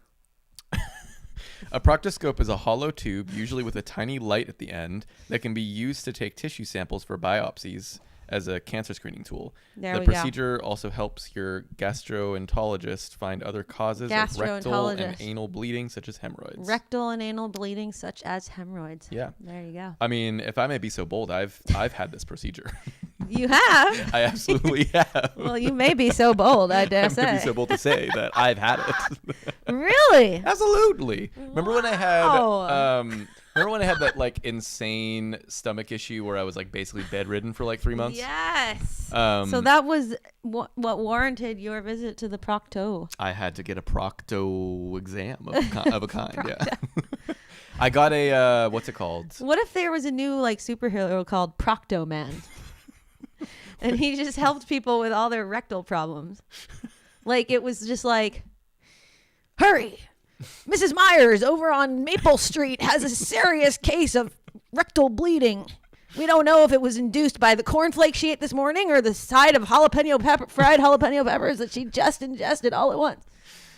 A proctoscope is a hollow tube, usually with a tiny light at the end, that can be used to take tissue samples for biopsies as a cancer screening tool. The procedure also helps your gastroenterologist find other causes of rectal and anal bleeding, such as hemorrhoids. Rectal and anal bleeding, such as hemorrhoids. Yeah. There you go. I mean, if I may be so bold, I've had this procedure. You have? I absolutely have. Well, you may be so bold, I dare say. I may be so bold to say that I've had it. Really? Absolutely. Remember when I had... Remember when I had that like insane stomach issue where I was like basically bedridden for like 3 months? Yes. So that was what warranted your visit to the procto. I had to get a procto exam of a kind. Yeah. I got a what's it called? What if there was a new like superhero called Procto Man, and he just helped people with all their rectal problems? Like it was just like, hurry. Mrs. Myers over on Maple Street has a serious case of rectal bleeding. We don't know if it was induced by the cornflakes she ate this morning or the side of fried jalapeno peppers that she just ingested all at once.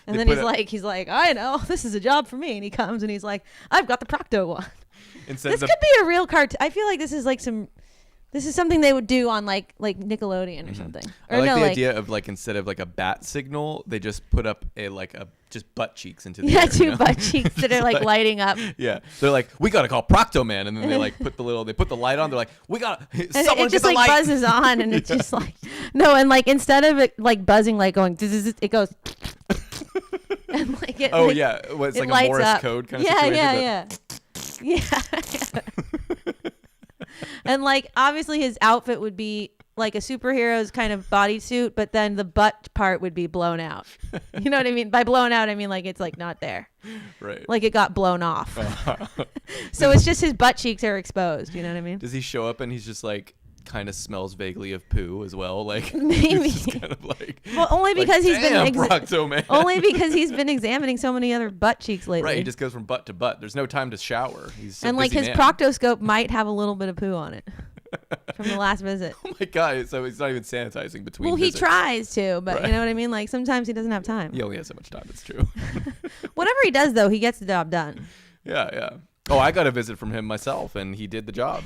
And then he's like, I know, this is a job for me. And he comes and he's like, I've got the Procto one. This could be a real cartoon. I feel like this is like this is something they would do on like Nickelodeon or something. Or I like the idea of like instead of like a bat signal, they just put up just butt cheeks into the air, two butt cheeks that are like lighting up. Yeah, they're like, we gotta call Procto Man, and then they like put the light on. They're like, we gotta someone it just get the like light. Buzzes on, and it's just like no, and like instead of it like buzzing like going, it goes. And like it, it's like a Morse up. code kind of situation. Yeah. And like obviously his outfit would be like a superhero's kind of bodysuit, but then the butt part would be blown out. You know what I mean? By blown out, I mean like it's like not there. Right. Like it got blown off. So it's just his butt cheeks are exposed. You know what I mean? Does he show up and he's just like kind of smells vaguely of poo as well? Like maybe. Kind of like, well, only because he's been Procto Man. Only because he's been examining so many other butt cheeks lately. Right. He just goes from butt to butt. There's no time to shower. He's so and like his proctoscope might have a little bit of poo on it. From the last visit. Oh my god! So he's not even sanitizing between. Well, he tries to, but you know what I mean. Like sometimes he doesn't have time. He only has so much time. It's true. Whatever he does, though, he gets the job done. Yeah. Oh, I got a visit from him myself, and he did the job.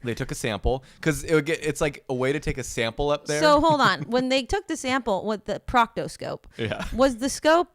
They took a sample because it's like a way to take a sample up there. So hold on. When they took the sample with the proctoscope, was the scope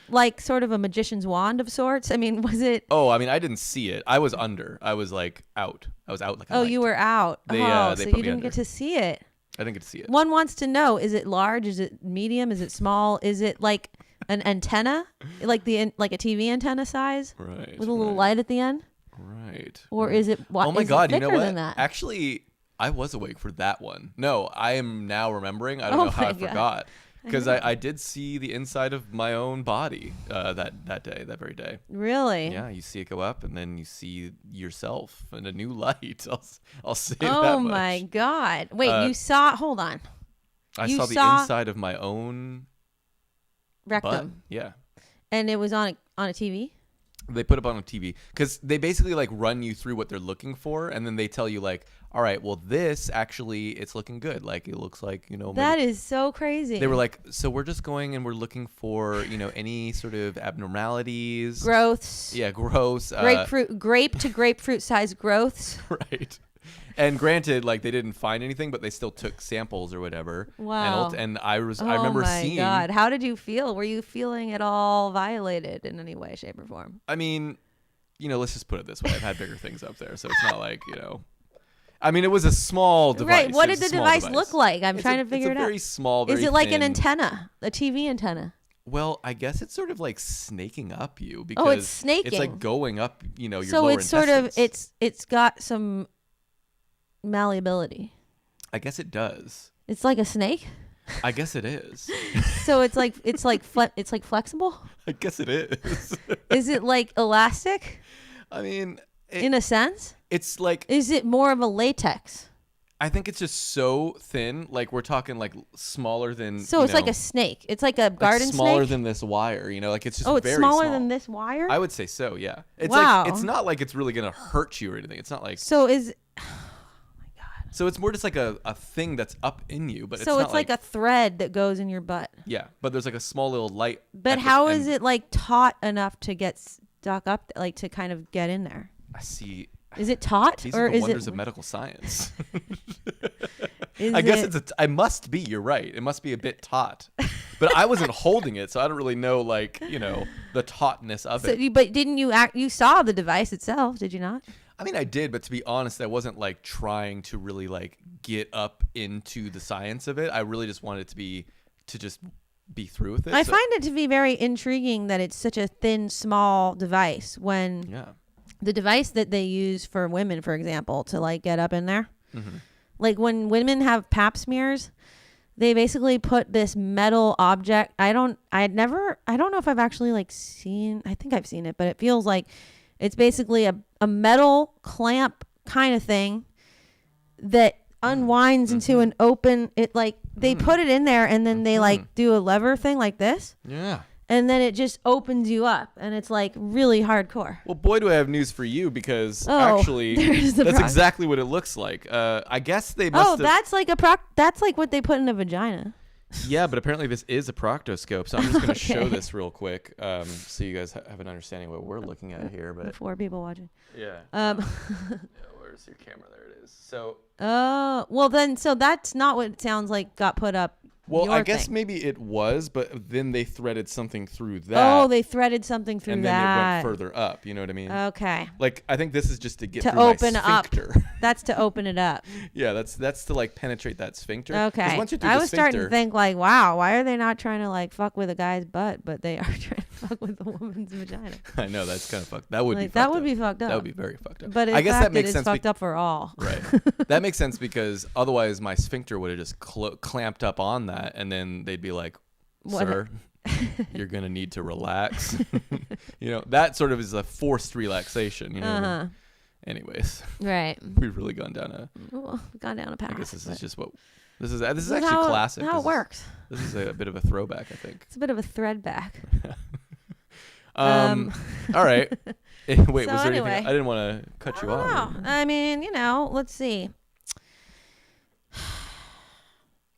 like sort of a magician's wand of sorts? I mean, was it? Oh, I mean, I didn't see it. I was under. I was like out. I was out like a light. You were out. They so you didn't get to see it. I didn't get to see it. One wants to know: is it large? Is it medium? Is it small? Is it like an antenna, like a TV antenna size, right? With a little light at the end. Right. Or is it what? Oh my God! You know what? Than that? Actually, I was awake for that one. No, I am now remembering. I don't know how I forgot because I did see the inside of my own body that very day. Really? Yeah. You see it go up, and then you see yourself in a new light. I'll say that much. Oh much. my God! Wait, you saw? Hold on. I saw the inside of my own rectum. Butt. Yeah. And it was on a TV. They put it on a TV because they basically like run you through what they're looking for, and then they tell you like, all right, well, this actually it's looking good. Like it looks like that is so crazy. They were like, so we're just going and we're looking for any sort of abnormalities, growths. Yeah, growths. Grape to grapefruit size growths. Right. And granted, like they didn't find anything, but they still took samples or whatever. Wow. And I remember seeing. Oh my God! How did you feel? Were you feeling at all violated in any way, shape, or form? I mean, let's just put it this way: I've had bigger things up there, so it's not like I mean, it was a small device. Right. What did the device look like? I'm trying to figure it out. It's very small. Very Is it like thin. an antenna, a TV antenna? Well, I guess it's sort of like snaking up you because it's snaking. It's like going up, your lower intestines. So it's sort of it's got some malleability. I guess it does. It's like a snake. I guess it is. So it's like flexible. I guess it is. Is it like elastic? I mean, in a sense, it's like. Is it more of a latex? I think it's just so thin. Like we're talking like smaller than. So it's like a snake. It's like a garden snake. Smaller than this wire. Like it's just. Oh, it's very smaller small. than this wire. I would say so. Yeah. It's wow. like it's not like it's really gonna hurt you or anything. It's not like. So is. So it's more just like a thing that's up in you, but so it's not like a thread that goes in your butt. Yeah, but there's like a small little light. But how is it like taut enough to get stuck up, like to kind of get in there? I see. Is it taut? These or are the is wonders it... of medical science. I guess I must be. You're right. It must be a bit taut. But I wasn't holding it, so I don't really know, like, the tautness of it. But didn't you you saw the device itself, did you not? I mean, I did, but to be honest, I wasn't like trying to really like get up into the science of it. I really just wanted it to just be through with it. I find it to be very intriguing that it's such a thin, small device when the device that they use for women, for example, to like get up in there. Mm-hmm. Like when women have pap smears, they basically put this metal object. I don't know if I've actually like seen, I think I've seen it, but it feels like it's basically a metal clamp kind of thing that unwinds into an open, they put it in there and then they like do a lever thing like this. Yeah. And then it just opens you up and it's like really hardcore. Well, boy, do I have news for you because actually that's exactly what it looks like. I guess they must that's like that's like what they put in a vagina. Yeah, but apparently this is a proctoscope, so I'm just going to show this real quick so you guys have an understanding of what we're looking at here. But 4 people watching. Yeah. Where's your camera? There it is. So. Well then, so that's not what it sounds like got put up. Well, I guess maybe it was, but then they threaded something through that. Oh, they threaded something through that. And then it went further up. You know what I mean? Okay. Like, I think this is just to get to through open my sphincter. up. That's to open it up. Yeah, that's to like penetrate that sphincter. Okay. Once you do I was starting to think like, wow, why are they not trying to like fuck with a guy's butt, but they are trying to fuck with a woman's vagina? I know, that's kind of fucked. That would be fucked that would be fucked up. That would be very fucked up. But I guess that makes sense. Fucked up for all. Right. That makes sense because otherwise my sphincter would have just clamped up on that, and then they'd be like, "Sir, you're gonna need to relax." That sort of is a forced relaxation. You know. Anyways. Right. We've really gone down a path. I guess this is just what. This is actually classic. How it works. This is a bit of a throwback, I think. It's a bit of a thread back. All right. Wait, so was there anyway, anything? I didn't want to cut you off. I mean, let's see.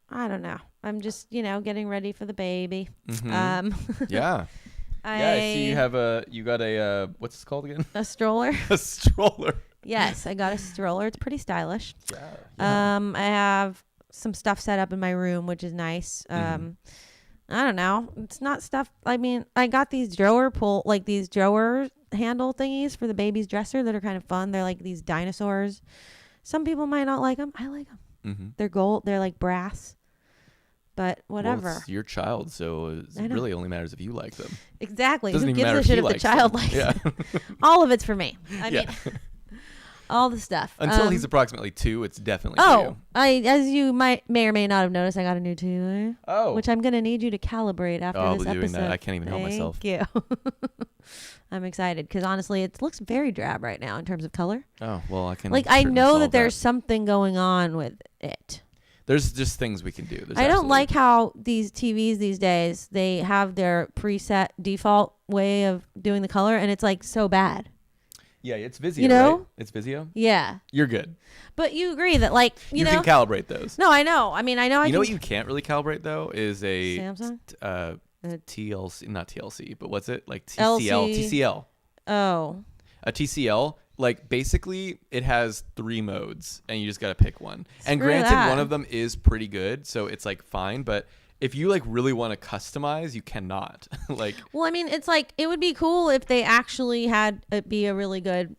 I don't know. I'm just, getting ready for the baby. Mm-hmm. Yeah. I see you got a what's this called again? A stroller. A stroller. Yes, I got a stroller. It's pretty stylish. Yeah. I have some stuff set up in my room, which is nice. I don't know. It's not stuff. I mean, I got these drawer handle thingies for the baby's dresser that are kind of fun. They're like these dinosaurs. Some people might not like them. I like them. Mm-hmm. They're gold. They're like brass. But whatever. Well, it's your child, so it really only matters if you like them. Exactly. Who gives a shit if the child likes them? All of it's for me. I mean, all the stuff. Until he's approximately 2, it's definitely for you. As you may or may not have noticed, I got a new TV. Oh. Which I'm going to need you to calibrate after this episode. I'll be doing that. I can't even help myself. Thank you. I'm excited because honestly, it looks very drab right now in terms of color. Oh, well, I can. I know that there's something going on with it. There's just things we can do. I don't like how these TVs these days, they have their preset default way of doing the color, and it's like so bad. Yeah, it's Vizio, right? It's Vizio? Yeah. You're good. But you agree that you can calibrate those. No, I know. I mean, I know. You know what you can't really calibrate, though, is a Samsung? TLC, not TLC, but what's it? Like TCL. TCL. Oh. A TCL. Like, basically, it has 3 modes, and you just got to pick one. And granted, one of them is pretty good, so it's, like, fine. But if you, like, really want to customize, you cannot. Well, I mean, it's like, it would be cool if they actually had it be a really good,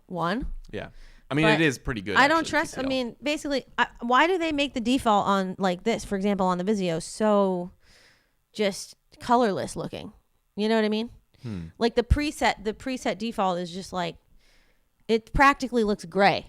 one. Yeah. I mean, it is pretty good. I don't trust, TCL. I mean, basically, why do they make the default on, like, this, for example, on the Vizio, so just colorless looking? You know what I mean? Like, the preset default is just, like, it practically looks gray.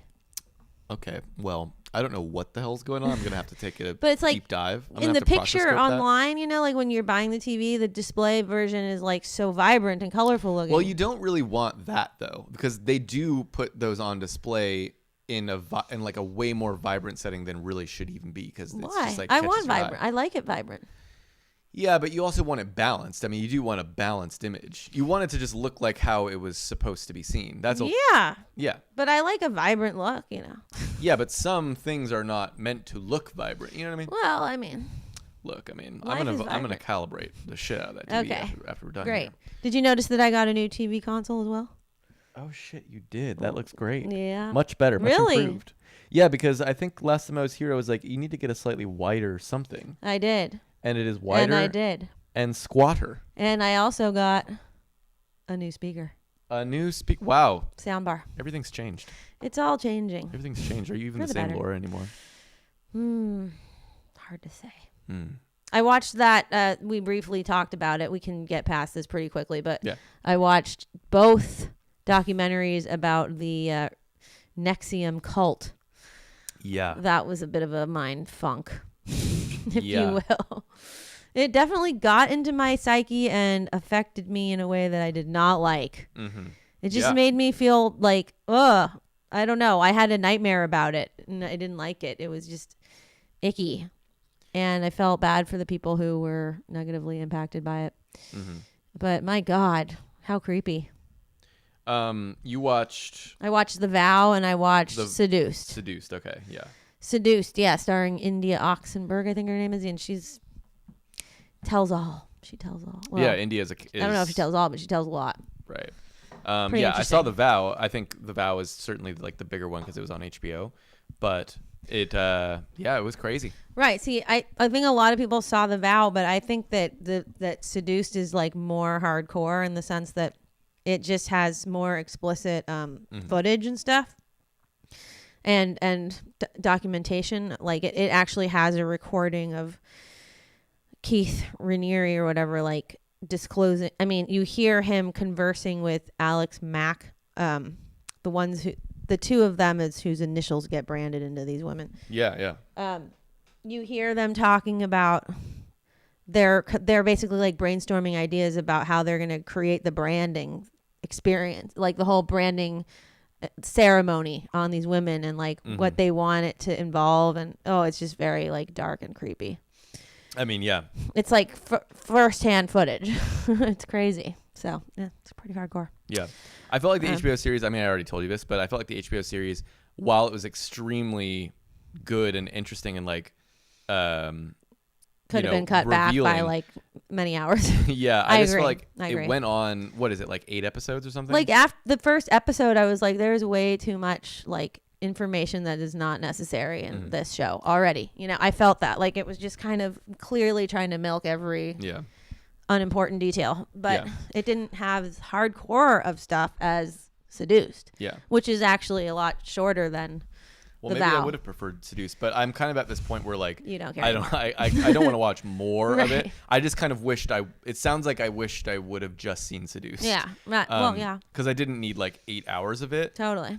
Okay, well, I don't know what the hell's going on. I'm going to have to take a but it's like, deep dive. In the picture online, like when you're buying the TV, the display version is like so vibrant and colorful looking. Well, you don't really want that, though, because they do put those on display in like a way more vibrant setting than really should even be. Because it's just like, I want vibrant. I like it vibrant. Yeah, but you also want it balanced. I mean, you do want a balanced image. You want it to just look like how it was supposed to be seen. Yeah. But I like a vibrant look, Yeah, but some things are not meant to look vibrant. You know what I mean? Well, I mean. Look, I'm gonna calibrate the shit out of that TV after we're done. Great. Here. Did you notice that I got a new TV console as well? Oh shit, you did. That looks great. Yeah. Much better. Much really? Improved. Yeah, because I think last time I was here, I was like, you need to get a slightly wider something. I did. And it is wider. And I did. And squatter. And I also got a new speaker. Wow. Soundbar. Everything's changed. It's all changing. Everything's changed. Are you even the same Laura anymore? Hard to say. I watched that. We briefly talked about it. We can get past this pretty quickly, but yeah. I watched both documentaries about the NXIVM cult. Yeah. That was a bit of a mind funk, if you will. It definitely got into my psyche and affected me in a way that I did not like. Mm-hmm. It just made me feel like, I don't know. I had a nightmare about it, and I didn't like it. It was just icky. And I felt bad for the people who were negatively impacted by it. Mm-hmm. But my God, how creepy. I watched The Vow and I watched Seduced. Seduced, okay, yeah. Seduced, yeah, starring India Oxenberg, I think her name is, and she tells all. Well, yeah, India is. I don't know if she tells all, but she tells a lot. Right. Yeah, I saw The Vow. I think The Vow is certainly like the bigger one because it was on HBO, but it was crazy. Right. See, I think a lot of people saw The Vow, but I think that that Seduced is like more hardcore in the sense that it just has more explicit footage and stuff and documentation. Like it actually has a recording of Keith Raniere or whatever, like disclosing. I mean, you hear him conversing with Alex Mack, the two of them is whose initials get branded into these women. Yeah. You hear them talking about they're basically like brainstorming ideas about how they're going to create the branding experience, like the whole branding ceremony on these women and like what they want it to involve. And it's just very like dark and creepy. I mean, yeah. It's like first-hand footage. It's crazy. So, yeah, it's pretty hardcore. Yeah. I felt like the HBO series, I mean, I already told you this, but I felt like the HBO series, while it was extremely good and interesting and like, could have been cut back by like many hours. Yeah. I just feel like it went on, what is it, like 8 episodes or something? Like after the first episode, I was like, there's way too much like information that is not necessary in this show already. I felt that like it was just kind of clearly trying to milk every unimportant detail, but it didn't have as hardcore of stuff as Seduced, which is actually a lot shorter than Well, maybe I would have preferred Seduced, but I'm kind of at this point where like you don't care. I don't want to watch more of it. I just kind of wished it sounds like I wished I would have just seen Seduced. Yeah. Well, yeah. Because I didn't need like 8 hours of it. Totally.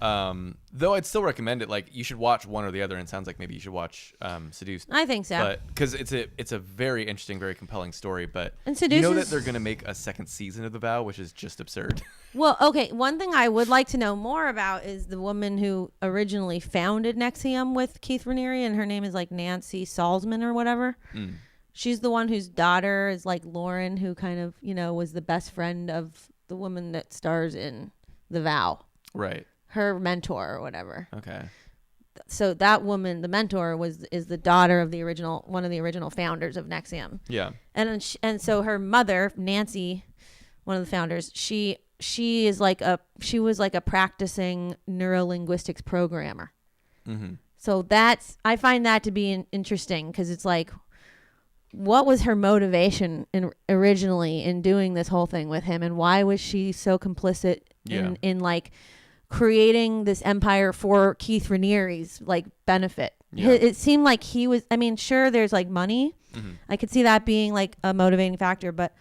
Though I'd still recommend it. Like you should watch one or the other, and it sounds like maybe you should watch Seduced. I think so. But because it's a very interesting, very compelling story. But and you know that they're gonna make a second season of The Vow, which is just absurd. Well, okay. One thing I would like to know more about is the woman who originally founded NXIVM with Keith Raniere, and her name is like Nancy Salzman or whatever. She's the one whose daughter is like Lauren, who kind of, was the best friend of the woman that stars in The Vow. Right. Her mentor or whatever. Okay. So that woman, the mentor, is the daughter of one of the original founders of NXIVM. Yeah. And so her mother, Nancy, one of the founders, she was like a practicing neurolinguistics programmer. Mm-hmm. So I find that to be interesting because it's like, what was her motivation originally in doing this whole thing with him, and why was she so complicit in like creating this empire for Keith Raniere's like benefit? Yeah. It seemed like he was. I mean, sure, there's like money. Mm-hmm. I could see that being like a motivating factor, but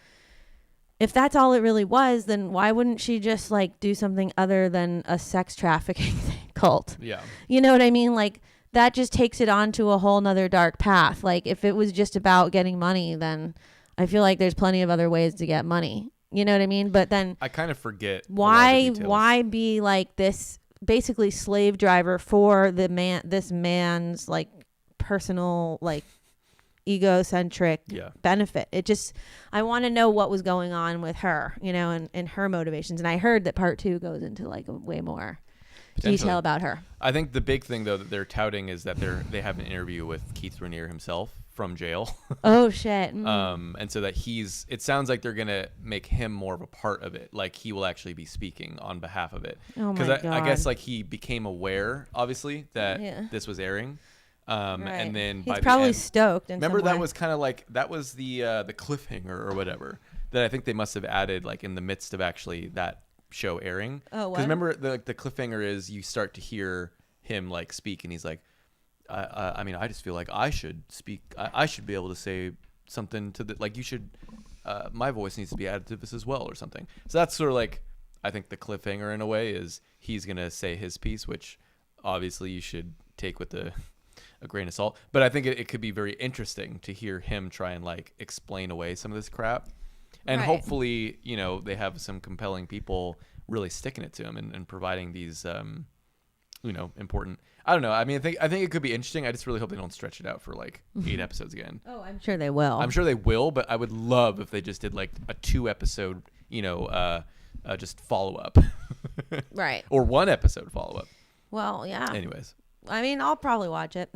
if that's all it really was, then why wouldn't she just like do something other than a sex trafficking cult? Yeah. You know what I mean? Like that just takes it on to a whole nother dark path. Like if it was just about getting money, then I feel like there's plenty of other ways to get money. You know what I mean? But then I kind of forget why be like this basically slave driver for this man's like personal like egocentric benefit. I want to know what was going on with her, and her motivations. And I heard that part 2 goes into like a way more detail about her. I think the big thing though that they're touting is that they have an interview with Keith Raniere himself from jail. Oh shit. And so that it sounds like they're gonna make him more of a part of it, like he will actually be speaking on behalf of it. Oh my God. I guess like he became aware obviously that this was airing. And then he's probably stoked. Remember that was kind of like that was the cliffhanger or whatever that I think they must have added like in the midst of actually that show airing. Oh, what? Because remember the cliffhanger is you start to hear him like speak and he's like, I mean, I just feel like I should speak. I should be able to say something to like you should. My voice needs to be added to this as well or something. So that's sort of like I think the cliffhanger in a way is he's gonna say his piece, which obviously you should take with a grain of salt. But I think it could be very interesting to hear him try and like explain away some of this crap. And hopefully, they have some compelling people really sticking it to him and providing these, important. I don't know. I mean, I think it could be interesting. I just really hope they don't stretch it out for like 8 episodes again. Oh, I'm sure they will. I'm sure they will, but I would love if they just did like a 2 episode, just follow up. Right. Or 1 episode follow up. Well, yeah. Anyways. I mean, I'll probably watch it.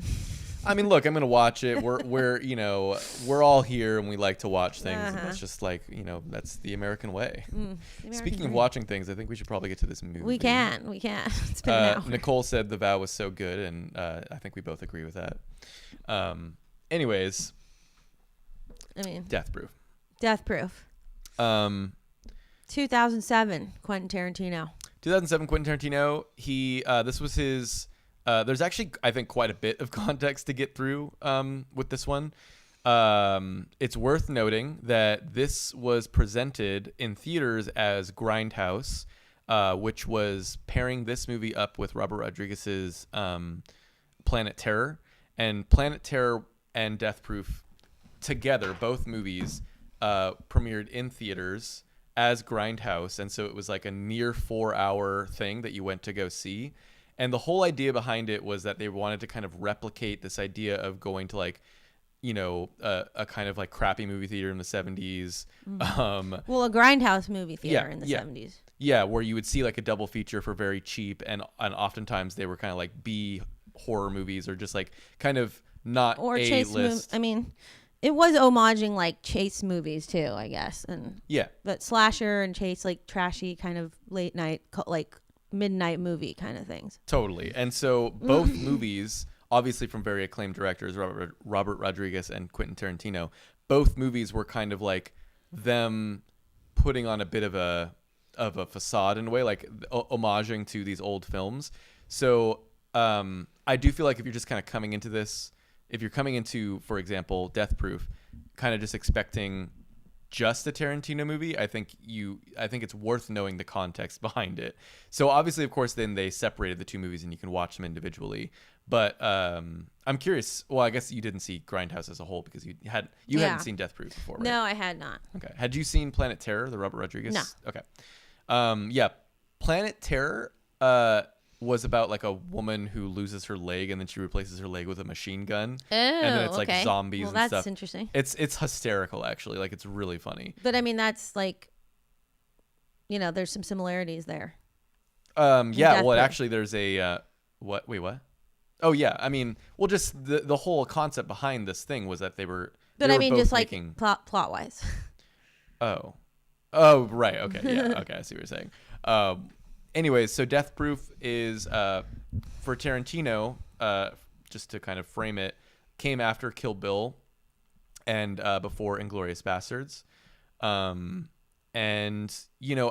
I mean, look, I'm gonna watch it. We're all here and we like to watch things. And that's just like that's the American way. Speaking of watching things, I think we should probably get to this movie. We can. It's been an hour. Nicole said The Vow was so good, and I think we both agree with that. Anyways, I mean, Death Proof. 2007, Quentin Tarantino. 2007, Quentin Tarantino. This was his. There's actually, I think, quite a bit of context to get through with this one. It's worth noting that this was presented in theaters as Grindhouse, which was pairing this movie up with Robert Rodriguez's Planet Terror. And Planet Terror and Death Proof together, both movies, premiered in theaters as Grindhouse. And so it was like a near 4-hour thing that you went to go see. And the whole idea behind it was that they wanted to kind of replicate this idea of going to like, a kind of like crappy movie theater in the 70s. Well, a Grindhouse movie theater in the 70s. Yeah, where you would see like a double feature for very cheap. And oftentimes they were kind of like B horror movies or just like kind of not or A chase list. I mean, it was homaging like chase movies too, I guess. And but slasher and chase, like trashy kind of late night, like midnight movie kind of things. Totally. And so both movies, obviously from very acclaimed directors, Robert Rodriguez and Quentin Tarantino, both movies were kind of like them putting on a bit of a facade in a way, like homaging to these old films. So I do feel like if you're just kind of coming into this, if you're coming into, for example, Death Proof, kind of just expecting just a Tarantino movie, I think it's worth knowing the context behind it. So obviously, of course, then they separated the 2 movies and you can watch them individually. But I'm curious. Well, I guess you didn't see Grindhouse as a whole because you hadn't seen Death Proof before, right? No, I had not. Okay. Had you seen Planet Terror, the Robert Rodriguez? No. Okay. Planet Terror was about like a woman who loses her leg and then she replaces her leg with a machine gun. Oh, and then it's like zombies and stuff. That's interesting. It's hysterical, actually. Like, it's really funny. But I mean, that's like, there's some similarities there. Actually, there's a what? Wait, what? Oh yeah, I mean, well, just the whole concept behind this thing was that they were. But they I were mean, both just making... like plot wise. Oh, right. Okay, yeah. Okay, I see what you're saying. Anyways, so Death Proof is for Tarantino. Just to kind of frame it, came after Kill Bill, and before Inglourious Basterds. And,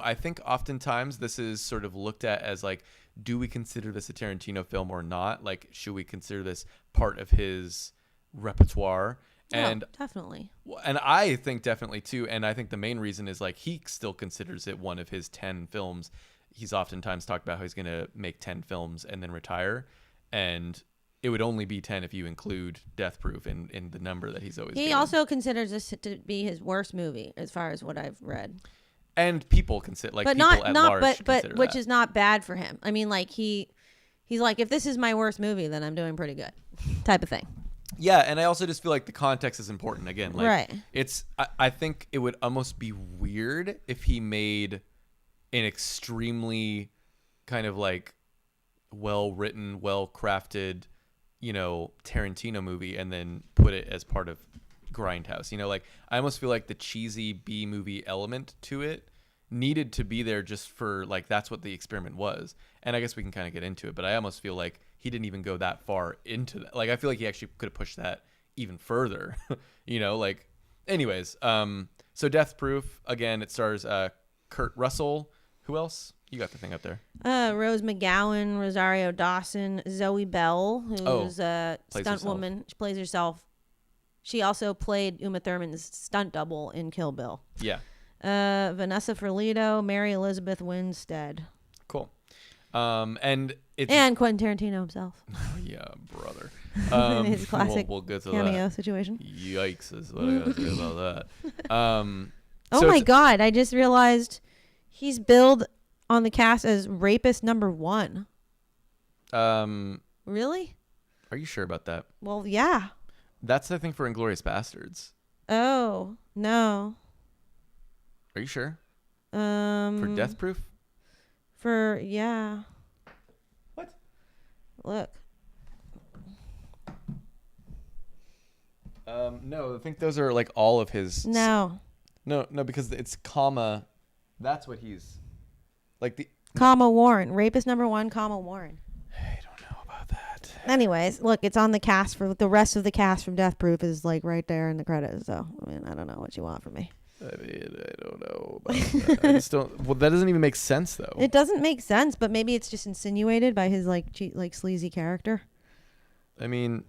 I think oftentimes this is sort of looked at as like, do we consider this a Tarantino film or not? Like, should we consider this part of his repertoire? And definitely. And I think definitely too. And I think the main reason is like, he still considers it one of his 10 films. He's oftentimes talked about how he's going to make 10 films and then retire. And it would only be 10 if you include Death Proof in the number that he's always given. Also considers this to be his worst movie, as far as what I've read. And people consider, like, but people at large but which is not bad for him. I mean, like, he's like, if this is my worst movie, then I'm doing pretty good, type of thing. Yeah, and I also just feel like the context is important. Again, like right. I think it would almost be weird if he made an extremely kind of like well-written, well-crafted, Tarantino movie and then put it as part of Grindhouse. Like I almost feel like the cheesy B movie element to it needed to be there just for like that's what the experiment was. And I guess we can kind of get into it, but I almost feel like he didn't even go that far into that. Like I feel like he actually could have pushed that even further. Like anyways, so Death Proof, again, it stars Kurt Russell. Who else? You got the thing up there. Rose McGowan, Rosario Dawson, Zoe Bell, who's a stunt woman. She plays herself. She also played Uma Thurman's stunt double in Kill Bill. Yeah. Vanessa Ferlito, Mary Elizabeth Winstead. Cool. And Quentin Tarantino himself. Yeah, brother. His classic we'll get to cameo that. situation. Yikes is what I gotta say about that. Oh my God! I just realized he's billed on the cast as rapist number 1. Really? Are you sure about that? Well, yeah. That's I think for Inglourious Bastards. Oh no. Are you sure? For Death Proof? Yeah. What? Look. No, I think those are like all of his. No, because it's comma. That's what he's like the comma Warren, rapist number 1, comma Warren. I don't know about that. Anyways, look, it's on the cast for the rest of the cast from Death Proof is like right there in the credits. So I mean, I don't know what you want from me. I don't know about that. I just don't. Well, that doesn't even make sense though. It doesn't make sense, but maybe it's just insinuated by his like sleazy character. I mean,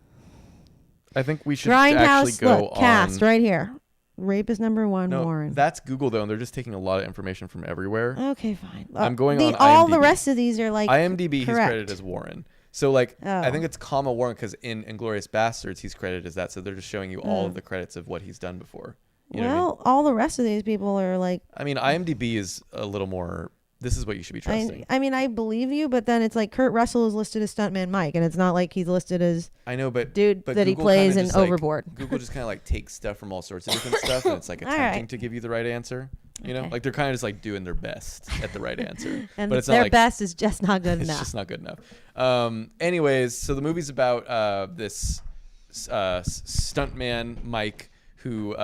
I think we should Grindhouse, actually go on. Cast right here. Rapist number 1, No, Warren. That's Google though, and they're just taking a lot of information from everywhere. Okay, fine. I'm going on IMDb. All the rest of these are like IMDb. Correct. He's credited as Warren. So like, I think Oh. it's comma Warren because in Inglourious Bastards he's credited as that. So they're just showing you all of the credits of what he's done before. You know what I mean? all the rest of these people are like. I mean, IMDb is a little more. This is what you should be trusting. I mean, I believe you, but then it's like Kurt Russell is listed as Stuntman Mike, and it's not like he's listed as. I know, but dude but that Google he plays in just, like, Overboard. Google just kind of like takes stuff from all sorts of different stuff, and it's like attempting to give you the right answer. You know, like they're kind of just like doing their best at the right answer, and but it's their not like, best is just not good it's enough. just not good enough. Anyways, so the movie's about this stuntman Mike who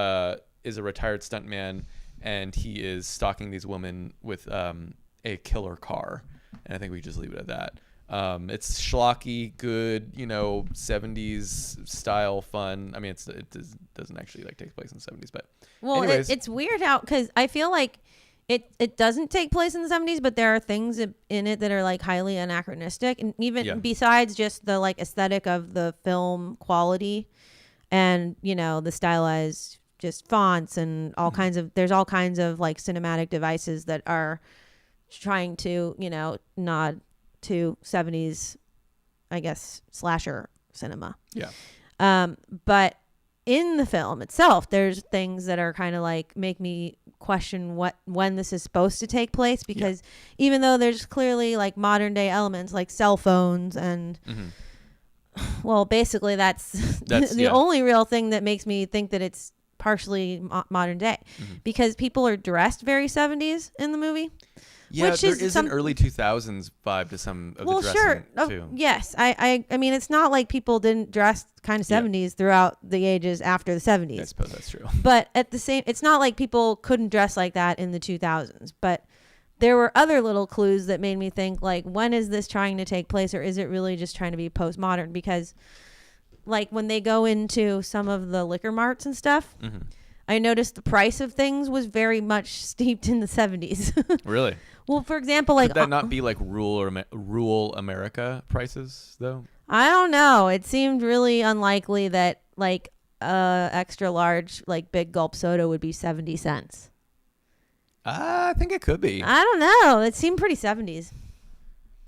is a retired stuntman, and he is stalking these women with a killer car. And I think we just leave it at that. It's schlocky, good, 70s style fun. I mean, it doesn't actually like take place in the 70s, but anyways. It's weird how because I feel like it doesn't take place in the 70s, but there are things in it that are like highly anachronistic, and even besides just the like aesthetic of the film quality, and the stylized just fonts and all kinds of there's all kinds of like cinematic devices that are trying to nod to 70s, I guess, slasher cinema. But in the film itself, there's things that are kind of like make me question when this is supposed to take place, because even though there's clearly like modern day elements like cell phones and well, basically that's the only real thing that makes me think that it's partially modern day, because people are dressed very 70s in the movie. Yeah, there is an early 2000s vibe to some of the dressing too. Yes, I mean, it's not like people didn't dress kind of 70s throughout the ages after the 70s. I suppose that's true. But it's not like people couldn't dress like that in the 2000s. But there were other little clues that made me think, like, when is this trying to take place, or is it really just trying to be postmodern? Because, like, when they go into some of the liquor marts and stuff, I noticed the price of things was very much steeped in the 70s. Really? Well, for example, like... Could that not be like rural America prices, though? I don't know. It seemed really unlikely that, like, extra large, like, big gulp soda would be 70 cents. I think it could be. I don't know. It seemed pretty 70s.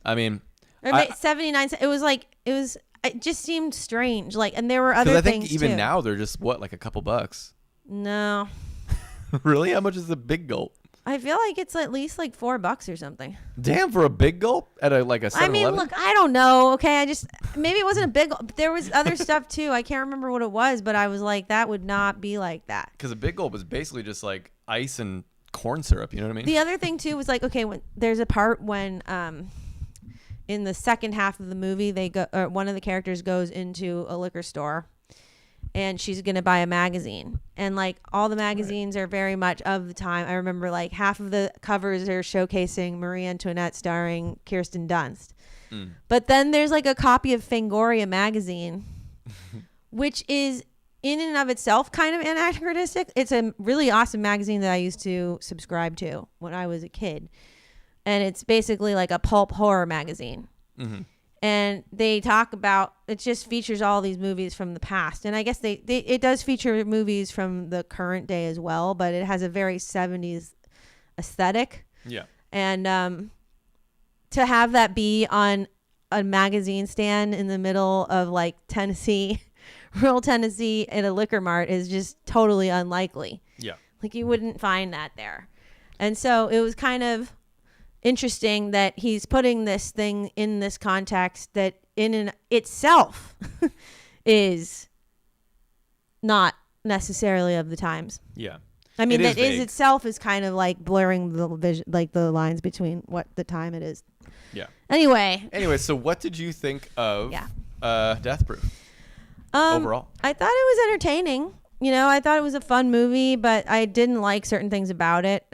I mean... Or 79 cents. It just seemed strange. Like, and there were other things, I think even now they're just, like a couple bucks? No. Really? How much is the big gulp? I feel like it's at least like $4 or something. Damn, for a big gulp at a 7-Eleven? I mean, look, I don't know. Okay, maybe it wasn't a big gulp. There was other stuff too. I can't remember what it was, but I was like, that would not be like that. Because a big gulp is basically just like ice and corn syrup. You know what I mean? The other thing too was like, okay, there's a part when in the second half of the movie, one of the characters goes into a liquor store. And she's going to buy a magazine. And, like, all the magazines are very much of the time. I remember, like, half of the covers are showcasing Marie Antoinette starring Kirsten Dunst. But then there's, like, a copy of Fangoria magazine, which is in and of itself kind of anachronistic. It's a really awesome magazine that I used to subscribe to when I was a kid. And it's basically like a pulp horror magazine. Mm-hmm. And they talk about, it just features all these movies from the past. And I guess it does feature movies from the current day as well, but it has a very 70s aesthetic. Yeah. And to have that be on a magazine stand in the middle of like Tennessee, rural Tennessee in a liquor mart is just totally unlikely. Yeah. Like you wouldn't find that there. And so it was kind of interesting that he's putting this thing in this context that in and itself is not necessarily of the times. Yeah. I mean, that is itself is kind of like blurring the vision, like the lines between what the time it is. Yeah. Anyway, so what did you think of Death Proof overall? I thought it was entertaining. You know, I thought it was a fun movie, but I didn't like certain things about it.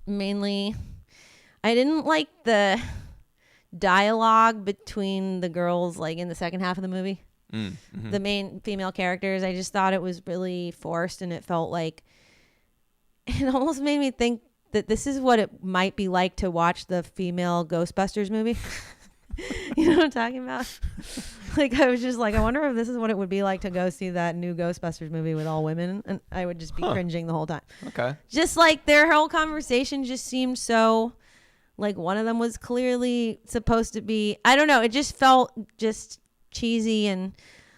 Mainly, I didn't like the dialogue between the girls, like in the second half of the movie. Mm-hmm. The main female characters. I just thought it was really forced, and it felt like it almost made me think that this is what it might be like to watch the female Ghostbusters movie. You know what I'm talking about? Like, I was just like, I wonder if this is what it would be like to go see that new Ghostbusters movie with all women. And I would just be cringing the whole time. Okay. Just like their whole conversation just seemed so, like one of them was clearly supposed to be, I don't know. It just felt just cheesy and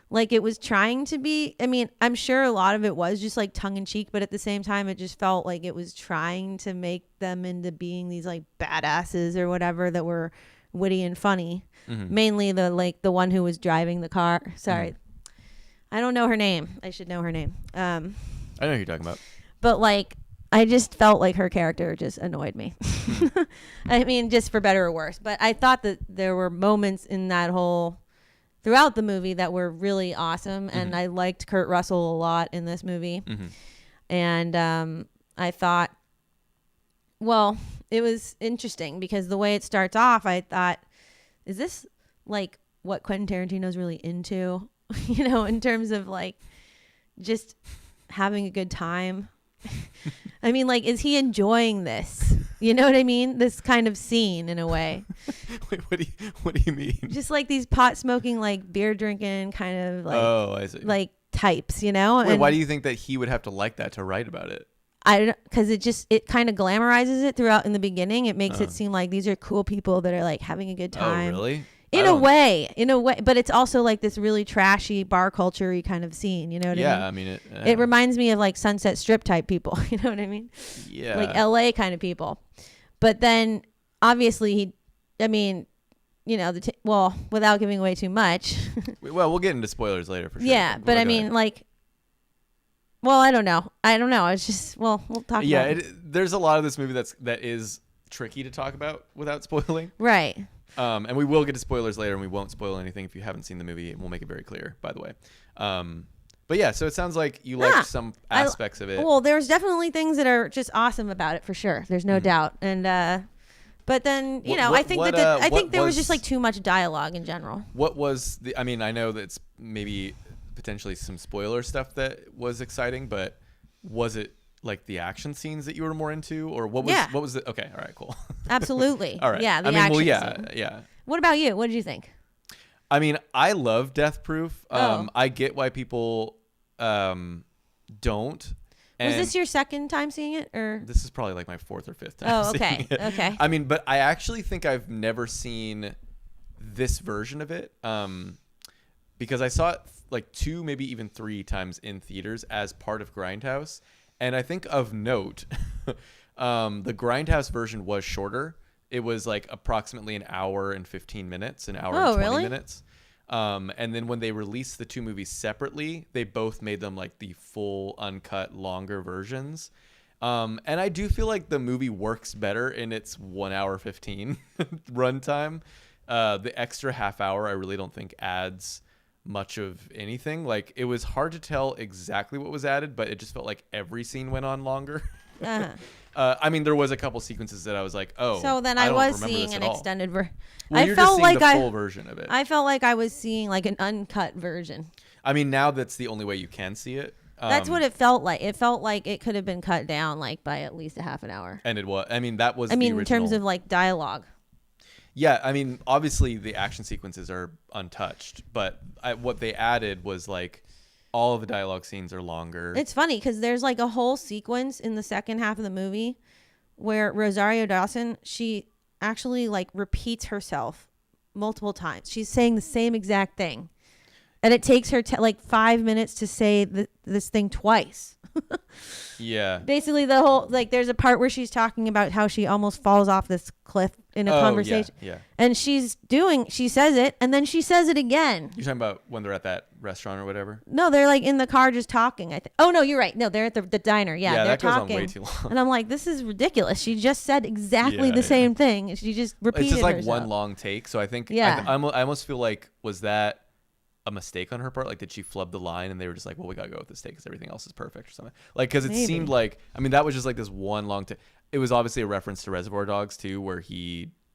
like it was trying to be. I mean, I'm sure a lot of it was just like tongue in cheek, but at the same time, it just felt like it was trying to make them into being these like badasses or whatever that were witty and funny. Mm-hmm. Mainly the one who was driving the car. Sorry. Mm-hmm. I don't know her name. I should know her name. I know who you're talking about. But like, I just felt like her character just annoyed me. I mean, just for better or worse. But I thought that there were moments in that throughout the movie that were really awesome. Mm-hmm. And I liked Kurt Russell a lot in this movie. Mm-hmm. And I thought, well, it was interesting because the way it starts off, I thought, is this like what Quentin Tarantino's really into? You know, in terms of like just having a good time. I mean, like, is he enjoying this? You know what I mean? This kind of scene in a way. Wait, what do you mean? Just like these pot smoking, like beer drinking kind of like, I see. Like types, you know? Wait, why do you think that he would have to like that to write about it? I don't, because it kind of glamorizes it throughout in the beginning. It makes it seem like these are cool people that are like having a good time. Oh, really? In a way, but it's also like this really trashy bar culture-y kind of scene. You know what I mean? Yeah, I mean it. It reminds me of like Sunset Strip type people. You know what I mean? Yeah. Like LA kind of people. But then obviously you know, without giving away too much. Well, we'll get into spoilers later for sure. Yeah, but I mean, like. Well, I don't know. It's just, we'll talk about it. There's a lot of this movie that is tricky to talk about without spoiling. Right. And we will get to spoilers later, and we won't spoil anything if you haven't seen the movie. We'll make it very clear, by the way. But yeah, so it sounds like you liked some aspects of it. Well, there's definitely things that are just awesome about it for sure. There's no doubt. And but then I think there was just like too much dialogue in general. What was I mean, I know that's maybe potentially some spoiler stuff that was exciting, but was it like the action scenes that you were more into, or what was it? Okay, all right, cool. Absolutely. All right. Yeah, yeah. What about you? What did you think? I mean, I love Death Proof. I get why people don't. Was this your second time seeing it, or this is probably like my fourth or fifth time seeing it. Okay. I mean, but I actually think I've never seen this version of it, because I saw it like 2, maybe even 3 times in theaters as part of Grindhouse. And I think of note, The Grindhouse version was shorter. It was like approximately an hour and 15 minutes, an hour and 20 minutes. And then when they released the two movies separately, they both made them like the full uncut longer versions. And I do feel like the movie works better in its 1 hour 15 runtime. The extra half hour, I really don't think adds much of anything. Like, it was hard to tell exactly what was added, but it just felt like every scene went on longer. I mean, there was a couple sequences that I was like, oh, so then I was seeing an extended version. Well, I felt like the full version of it. I felt like I was seeing like an uncut version. I mean, now that's the only way you can see it. That's what it felt like. It felt like it could have been cut down like by at least a half an hour. And it was. I mean, that was. In terms of like dialogue. Yeah, I mean, obviously the action sequences are untouched, but what they added was like all of the dialogue scenes are longer. It's funny because there's like a whole sequence in the second half of the movie where Rosario Dawson, she actually like repeats herself multiple times. She's saying the same exact thing. And it takes her like 5 minutes to say this thing twice. Yeah. Basically, the whole, like, there's a part where she's talking about how she almost falls off this cliff in a conversation. Yeah. And she says it, and then she says it again. You're talking about when they're at that restaurant or whatever? No, they're like in the car just talking. Oh, no, you're right. No, they're at the diner. Yeah, they're that talking. Goes on way too long. And I'm like, this is ridiculous. She just said exactly the same thing. She just repeated It's just like herself. one long take. So I think, I almost feel like, was that a mistake on her part? Like, did she flub the line and they were just like, well, we gotta go with this take because everything else is perfect or something? Like, because it seemed like, I mean, that was just like this one long take. It was obviously a reference to Reservoir Dogs too, where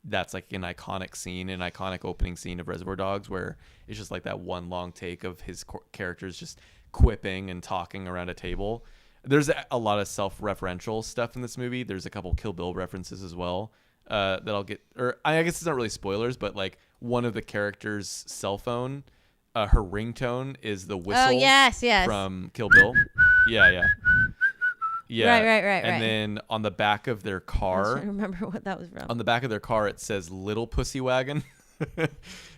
that's like an iconic scene, an iconic opening scene of Reservoir Dogs, where it's just like that one long take of his characters just quipping and talking around a table. There's a lot of self-referential stuff in this movie. There's a couple Kill Bill references as well that I'll get, or I guess it's not really spoilers, but like one of the characters' cell phone, her ringtone is the whistle. Oh, yes. From Kill Bill. Yeah. Right. And then on the back of their car, I don't remember what that was from. On the back of their car, it says "Little Pussy Wagon."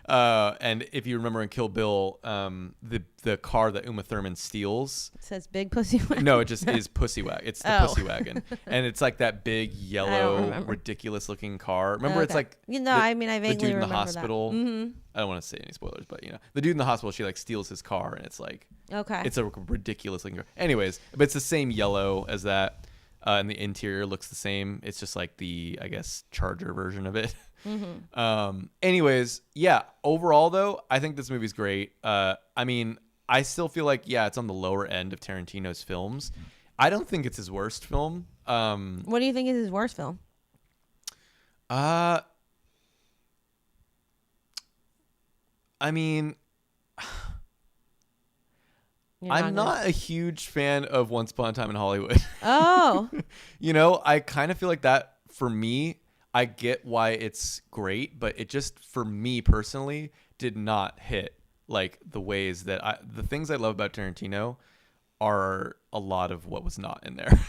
And if you remember in Kill Bill, the car that Uma Thurman steals, it says "Big Pussy Wagon." No, it just is Pussy Wagon. It's the Pussy Wagon, and it's like that big yellow, ridiculous-looking car. Remember, it's like I vaguely the dude in the remember hospital. That. Mm-hmm. I don't want to say any spoilers, but the dude in the hospital, she like steals his car, and it's like it's a ridiculous-looking car. Anyways, but it's the same yellow as that, and the interior looks the same. It's just like the, I guess, Charger version of it. Mm-hmm. Anyways, yeah. Overall, though, I think this movie's great. I mean, I still feel like it's on the lower end of Tarantino's films. I don't think it's his worst film. What do you think is his worst film? I mean, I'm not a huge fan of Once Upon a Time in Hollywood. Oh. I kind of feel like that, for me, I get why it's great, but it just, for me personally, did not hit like the ways that the things I love about Tarantino are a lot of what was not in there.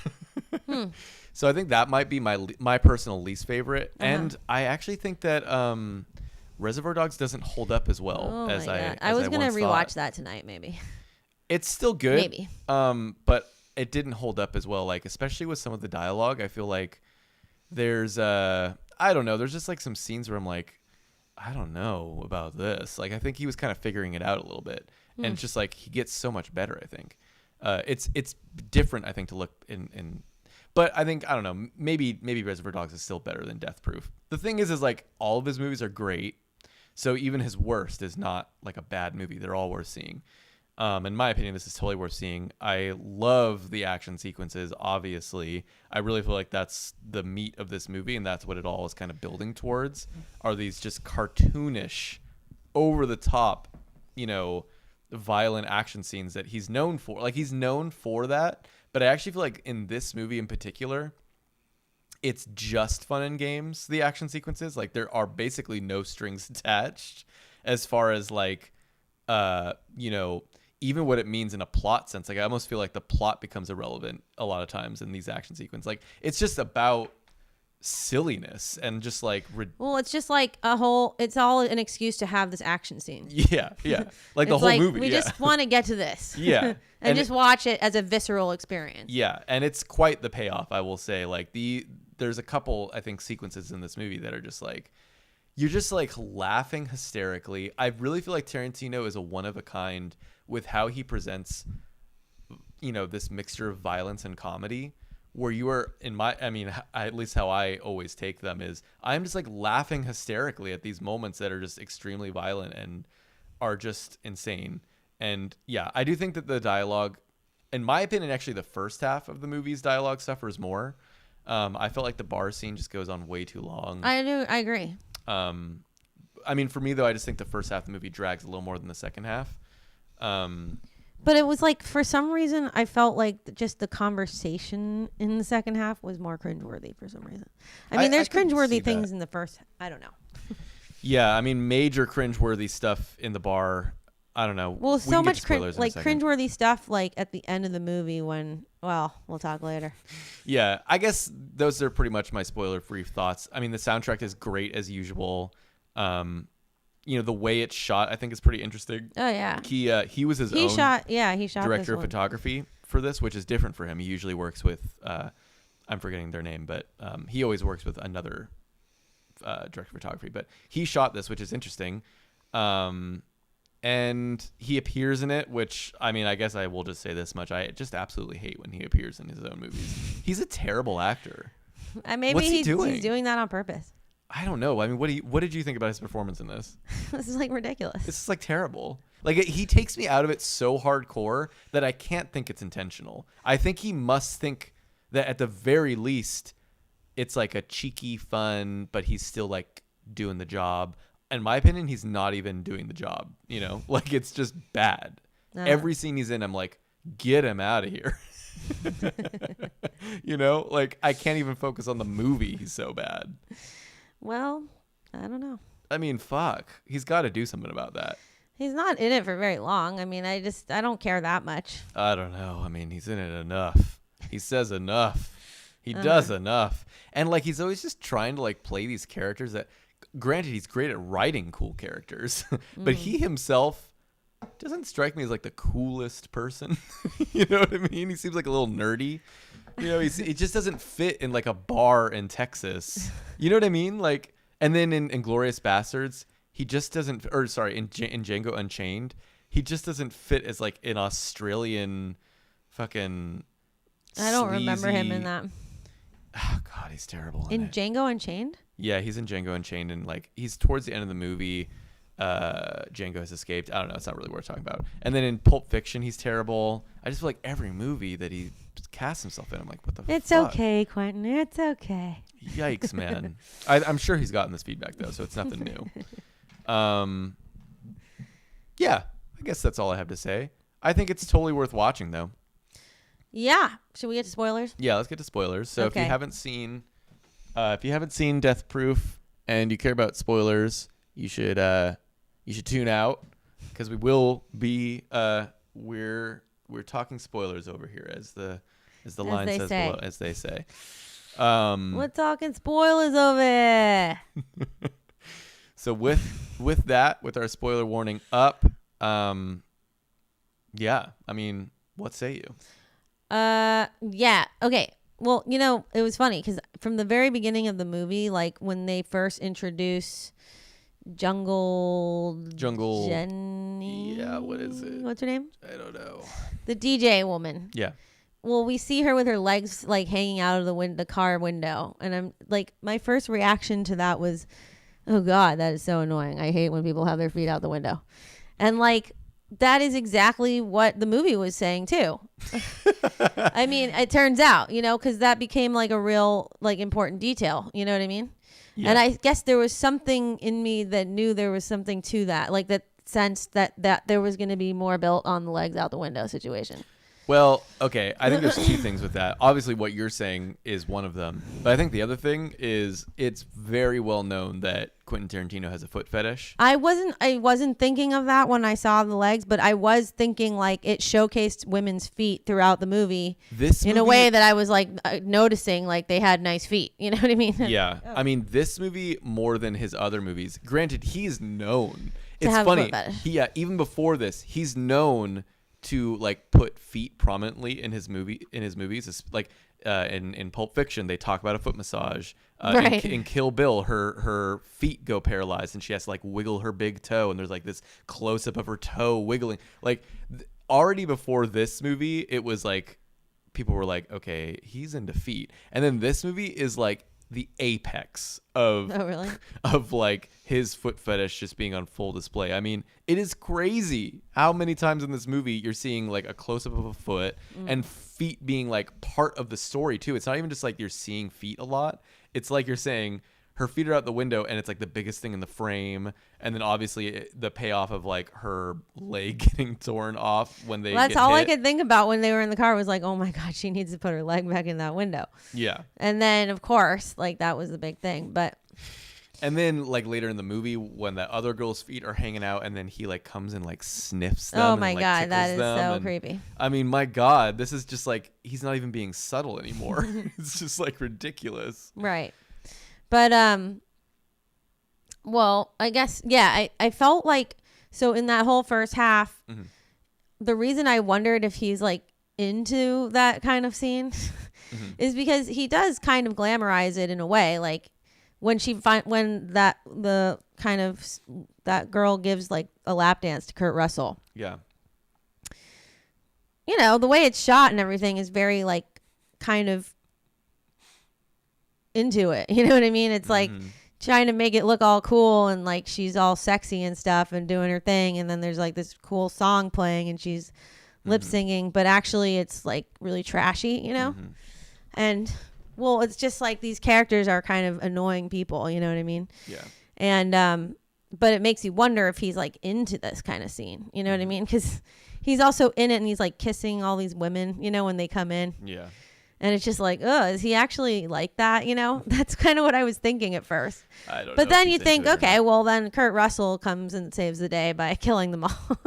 So I think that might be my personal least favorite. And I actually think that Reservoir Dogs doesn't hold up as well as I was going to rewatch that tonight, maybe. It's still good. Maybe. But it didn't hold up as well, like especially with some of the dialogue. I feel like there's I don't know, there's just like some scenes where I'm like, I don't know about this. Like, I think he was kind of figuring it out a little bit. And it's just like he gets so much better, I think. It's different, I think, to look in but I think, I don't know, maybe Reservoir Dogs is still better than Death Proof. The thing is like all of his movies are great. So even his worst is not like a bad movie. They're all worth seeing. In my opinion, this is totally worth seeing. I love the action sequences, obviously. I really feel like that's the meat of this movie, and that's what it all is kind of building towards, are these just cartoonish, over-the-top, violent action scenes that he's known for. Like, he's known for that, but I actually feel like in this movie in particular, it's just fun and games, the action sequences. Like, there are basically no strings attached as far as, like, even what it means in a plot sense. Like, I almost feel like the plot becomes irrelevant a lot of times in these action sequences. Like, it's just about silliness and just like well, it's just like it's all an excuse to have this action scene. Yeah like the whole movie. We just want to get to this. Yeah. and just watch it as a visceral experience. Yeah, and it's quite the payoff, I will say. Like there's a couple, I think, sequences in this movie that are just like, you're just like laughing hysterically. I really feel like Tarantino is a one of a kind with how he presents, this mixture of violence and comedy, where you are at least how I always take them is I'm just like laughing hysterically at these moments that are just extremely violent and are just insane. And yeah, I do think that the dialogue, in my opinion, actually the first half of the movie's dialogue suffers more. I felt like the bar scene just goes on way too long. I agree. For me though, I just think the first half of the movie drags a little more than the second half. But it was like, for some reason, I felt like just the conversation in the second half was more cringeworthy for some reason. There's cringeworthy things in the first. I don't know. Yeah, major cringeworthy stuff in the bar. I don't know. Well, so much cringeworthy stuff like at the end of the movie when, well, we'll talk later. Yeah, I guess those are pretty much my spoiler-free thoughts. The soundtrack is great as usual. The way it's shot, I think, is pretty interesting. Oh yeah. He was his own director of photography for this, which is different for him. He usually works with I'm forgetting their name, but he always works with another director of photography. But he shot this, which is interesting. And he appears in it, which, I guess I will just say this much. I just absolutely hate when he appears in his own movies. He's a terrible actor. Maybe he's doing that on purpose. I don't know. What did you think about his performance in this? This is like ridiculous. This is like terrible. Like he takes me out of it so hardcore that I can't think it's intentional. I think he must think that at the very least it's like a cheeky fun, but he's still like doing the job. In my opinion, he's not even doing the job. Like it's just bad. Every scene he's in, I'm like, get him out of here. Like I can't even focus on the movie. He's so bad. Well, I don't know. Fuck. He's got to do something about that. He's not in it for very long. I don't care that much. I don't know. He's in it enough. He says enough. He does enough. And like he's always just trying to like play these characters that, granted, he's great at writing cool characters, but he himself doesn't strike me as like the coolest person. You know what I mean? He seems like a little nerdy. He just doesn't fit in like a bar in Texas. You know what I mean? Like, and then in Inglourious Bastards, he just doesn't. Or sorry, in Django Unchained, he just doesn't fit as like an Australian fucking. I don't remember him in that. Oh God, he's terrible in Django Unchained. Yeah, he's in Django Unchained, and like he's towards the end of the movie. Django has escaped. I don't know. It's not really worth talking about. And then in Pulp Fiction, he's terrible. I just feel like every movie that he casts himself in, I'm like, what the fuck? It's okay, Quentin. It's okay. Yikes, man. I'm sure he's gotten this feedback, though, so it's nothing new. Yeah, I guess that's all I have to say. I think it's totally worth watching, though. Yeah. Should we get to spoilers? Yeah, let's get to spoilers. So if you haven't seen Death Proof and you care about spoilers, you should tune out, because we will be we're talking spoilers over here, as the line says below, as they say. We're talking spoilers over here. So with that, with our spoiler warning up, yeah, what say you? Yeah, okay. Well, it was funny because from the very beginning of the movie, like when they first introduce Jungle Jenny. Yeah, what is it? What's her name? I don't know. The DJ woman. Yeah. Well, we see her with her legs like hanging out of the car window, and I'm like, my first reaction to that was, oh God, that is so annoying. I hate when people have their feet out the window. And like, that is exactly what the movie was saying too. It turns out, because that became like a real like important detail. You know what I mean? Yeah. And I guess there was something in me that knew there was something to that, like that sense that there was going to be more built on the legs out the window situation. Well, okay. I think there's two things with that. Obviously, what you're saying is one of them. But I think the other thing is it's very well known that Quentin Tarantino has a foot fetish. I wasn't thinking of that when I saw the legs, but I was thinking like it showcased women's feet throughout the movie in a way that I was like noticing like they had nice feet. You know what I mean? Yeah. I mean, this movie more than his other movies. Granted, he's known. It's funny. Even before this, he's known to like put feet prominently in his movies. It's like in Pulp Fiction, they talk about a foot massage. Right. In Kill Bill, her feet go paralyzed and she has to like wiggle her big toe, and there's like this close up of her toe wiggling. Like already before this movie, it was like people were like, okay, he's into feet, and then this movie is like the apex of of like his foot fetish just being on full display. I mean, it is crazy how many times in this movie you're seeing like a close up of a foot and feet being like part of the story too. It's not even just like you're seeing feet a lot. It's like you're saying her feet are out the window and it's like the biggest thing in the frame, and then obviously the payoff of like her leg getting torn off when they that's all hit. I could think about when they were in the car was like, oh my god, she needs to put her leg back in that window. Yeah. And then of course like that was the big thing. But and then like later in the movie when that other girl's feet are hanging out and then he like comes and like sniffs them. Oh my and, god, that is so creepy. I mean, my god, this is just like he's not even being subtle anymore. It's just like ridiculous. Right. But well, I guess I felt like so in that whole first half, the reason I wondered if he's like into that kind of scene is because he does kind of glamorize it in a way. Like when that girl gives like a lap dance to Kurt Russell. Yeah. You know, the way it's shot and everything is very like kind of into it. You know what I mean? It's like trying to make it look all cool and like she's all sexy and stuff and doing her thing, and then there's like this cool song playing and she's lip singing, but actually it's like really trashy, you know? And well, it's just like these characters are kind of annoying people, you know what I mean? Yeah. And but it makes you wonder if he's like into this kind of scene, you know what I mean? Because he's also in it and he's like kissing all these women, you know, when they come in. Yeah. And it's just like, oh, is he actually like that? You know, that's kind of what I was thinking at first. I don't know. But then you think, okay, well, then Kurt Russell comes and saves the day by killing them all.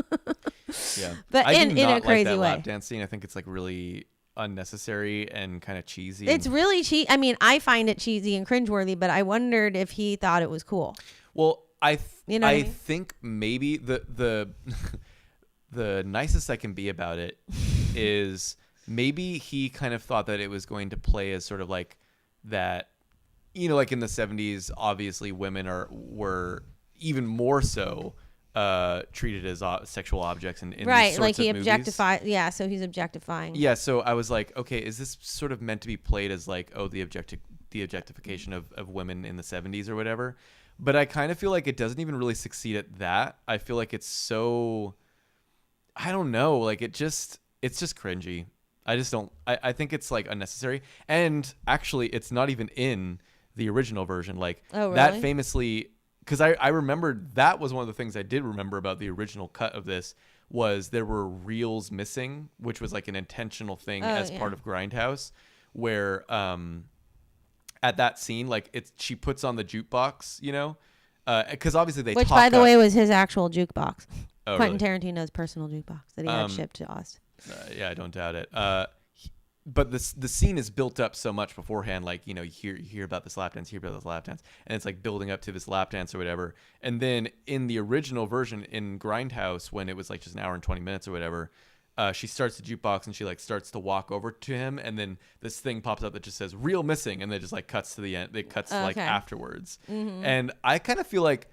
Yeah. But in a crazy way. Lap dance scene, I think it's like really unnecessary and kind of cheesy. It's really cheesy. I mean, I find it cheesy and cringeworthy, but I wondered if he thought it was cool. Well, I think maybe the the nicest I can be about it is maybe he kind of thought that it was going to play as sort of like that, you know, like in the 70s, obviously women were even more so treated as sexual objects in right, these sorts like he of objectified. Yeah, so he's objectifying. Yeah, so I was like, okay, is this sort of meant to be played as like, oh, the objectification of women in the 70s or whatever? But I kind of feel like it doesn't even really succeed at that. I feel like it's so, I don't know, like it's just cringy. I just don't. I think it's like unnecessary, and actually, it's not even in the original version. Like that famously, because I remembered that was one of the things I did remember about the original cut of this was there were reels missing, which was like an intentional thing part of Grindhouse, where at that scene, like she puts on the jukebox, you know, because obviously they which talk by the way was his actual jukebox, Quentin really? Tarantino's personal jukebox that he had shipped to Austin. Yeah, I don't doubt it. But the scene is built up so much beforehand, like, you know, you hear about this lap dance, and it's like building up to this lap dance or whatever. And then in the original version in Grindhouse, when it was like just an hour and 20 minutes or whatever, she starts the jukebox and she like starts to walk over to him, and then this thing pops up that just says "reel missing," and then just like cuts to the end. It cuts like afterwards, and I kind of feel like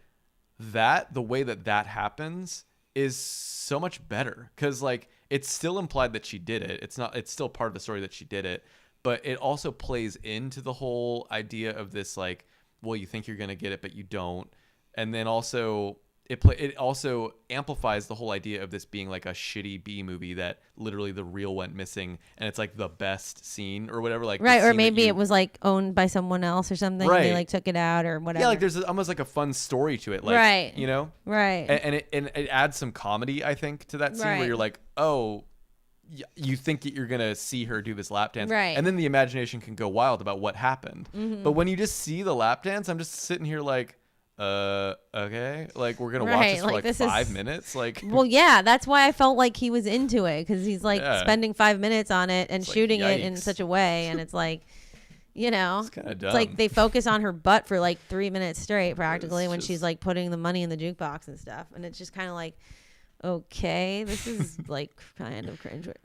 the way that happens is so much better because like it's still implied that she did it. It's still part of the story that she did it, but it also plays into the whole idea of this like, well, you think you're gonna get it but you don't, and then also it also amplifies the whole idea of this being like a shitty B movie that literally the reel went missing and it's like the best scene or whatever, like right, or maybe it was like owned by someone else or something, right, and they like took it out or whatever. Yeah, like there's almost like a fun story to it, like, right, you know, right, and it adds some comedy, I think, to that scene, right, where you're like, oh, you think that you're gonna see her do this lap dance, right? And then the imagination can go wild about what happened. Mm-hmm. But when you just see the lap dance, I'm just sitting here like, okay, like we're gonna watch this for like 5 minutes, like. Well, yeah, that's why I felt like he was into it, because he's like spending 5 minutes on it and shooting it in such a way, and it's like, you know, it's kind of dumb. It's like they focus on her butt for like 3 minutes straight, practically, when she's like putting the money in the jukebox and stuff, and it's just kind of like, okay, this is like kind of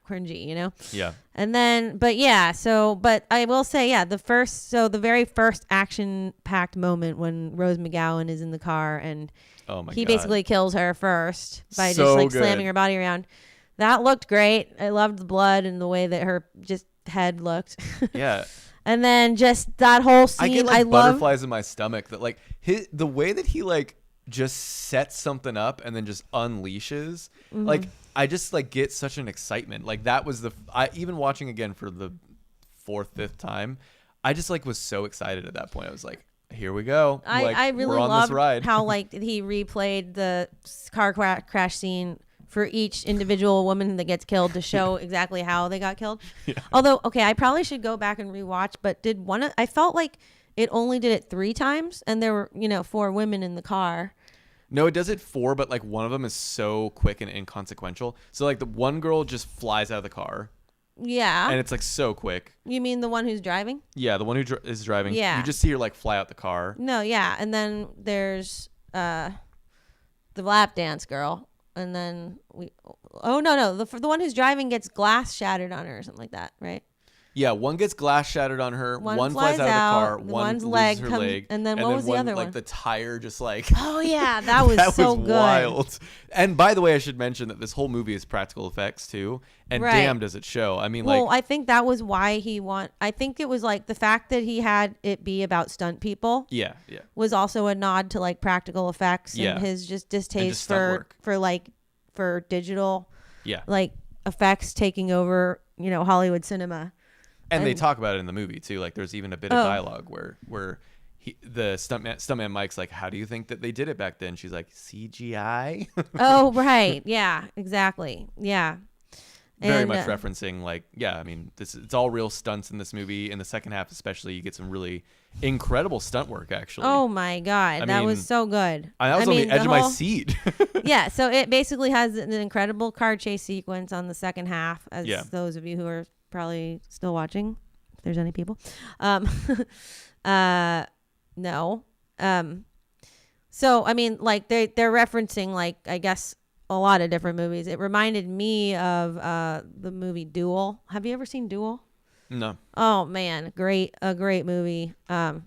cringy, you know? Yeah. And then, but I will say, the very first action-packed moment when Rose McGowan is in the car and he basically kills her first by just like slamming her body around. That looked great. I loved the blood and the way that her just head looked. Yeah. And then just that whole scene, I get like butterflies in my stomach that like the way that he like just sets something up and then just unleashes, like I just like get such an excitement. Like that was I even watching again for the 4th, 5th time, I just like was so excited at that point. I was like, here we go. I really loved how like he replayed the car crash scene for each individual woman that gets killed to show exactly how they got killed. Yeah. Although, okay, I probably should go back and rewatch, but I felt like it only did it 3 times, and there were, 4 women in the car. No, it does it 4, but like one of them is so quick and inconsequential. So like the one girl just flies out of the car. Yeah. And it's like so quick. You mean the one who's driving? Yeah, the one who is driving. Yeah. You just see her like fly out the car. No, yeah. And then there's the lap dance girl. And then the one who's driving gets glass shattered on her or something like that, right? Yeah, one gets glass shattered on her. One flies out of the car. One loses her leg. And then what was the other one? Like the tire just like. Oh yeah, that was so good. Wild. And by the way, I should mention that this whole movie is practical effects too. And damn, does it show? I mean, I think that was why I think it was like the fact that he had it be about stunt people. Yeah. Was also a nod to like practical effects and his just distaste for digital. Yeah. Like effects taking over, Hollywood cinema. And they talk about it in the movie too. Like there's even a bit of dialogue where the stuntman Mike's like, how do you think that they did it back then? She's like, CGI. Oh, right. Yeah, exactly. Yeah. Very much referencing like, I mean, it's all real stunts in this movie. In the second half especially, you get some really incredible stunt work actually. Oh my God. That was so good. I was on the edge of my seat. Yeah. So it basically has an incredible car chase sequence on the second half, as those of you who are probably still watching, if there's any people. No. So I mean, like they're referencing like, I guess, a lot of different movies. It reminded me of the movie Duel. Have you ever seen Duel? No. Oh man, a great movie. I'm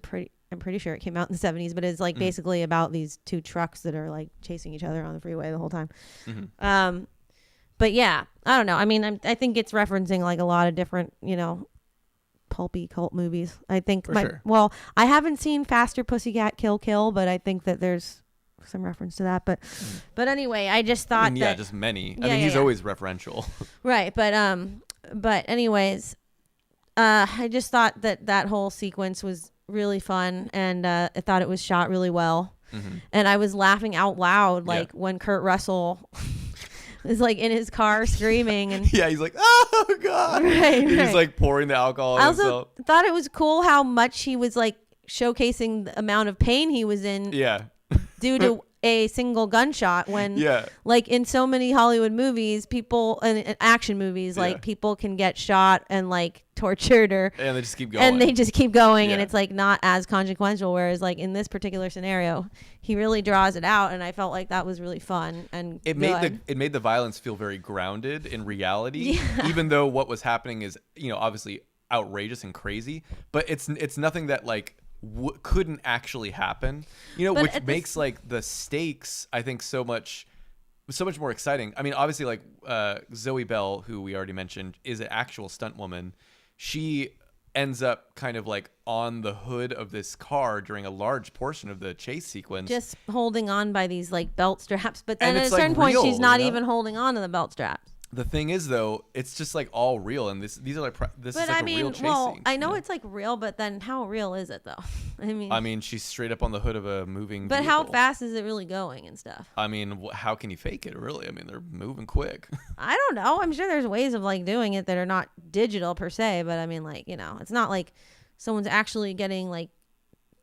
pretty sure it came out in the 70s, but it's like basically about these 2 trucks that are like chasing each other on the freeway the whole time. Mm-hmm. But yeah, I don't know. I mean, I think it's referencing like a lot of different, pulpy cult movies. I think well, I haven't seen Faster Pussycat Kill, but I think that there's some reference to that. But anyway, I just thought just many. I mean, he's always referential. Right, but anyways, I just thought that whole sequence was really fun, and I thought it was shot really well. Mm-hmm. And I was laughing out loud when Kurt Russell is like in his car screaming and he's like, oh God, right. He's like pouring the alcohol on himself. I also thought it was cool how much he was like showcasing the amount of pain he was in due to a single gunshot, when like in so many Hollywood movies, people and action movies, like people can get shot and like tortured and they just keep going and it's like not as consequential, whereas like in this particular scenario he really draws it out, and I felt like that was really fun, and it made the violence feel very grounded in reality, even though what was happening is obviously outrageous and crazy, but it's nothing that like couldn't actually happen, which makes like the stakes, I think, so much more exciting. I mean, obviously, like Zoe Bell, who we already mentioned, is an actual stunt woman. She ends up kind of like on the hood of this car during a large portion of the chase sequence, just holding on by these like belt straps. But then at a certain point, she's not even holding on to the belt straps. The thing is, though, it's just like all real, and these are like this is like a real chasing. Well, I know it's like real, but then how real is it though? I mean, she's straight up on the hood of a moving But vehicle. how fast is it really going and stuff? I mean, how can you fake it, really? I mean, they're moving quick. I don't know. I'm sure there's ways of like doing it that are not digital per se, but I mean, like, you know, it's not like someone's actually getting like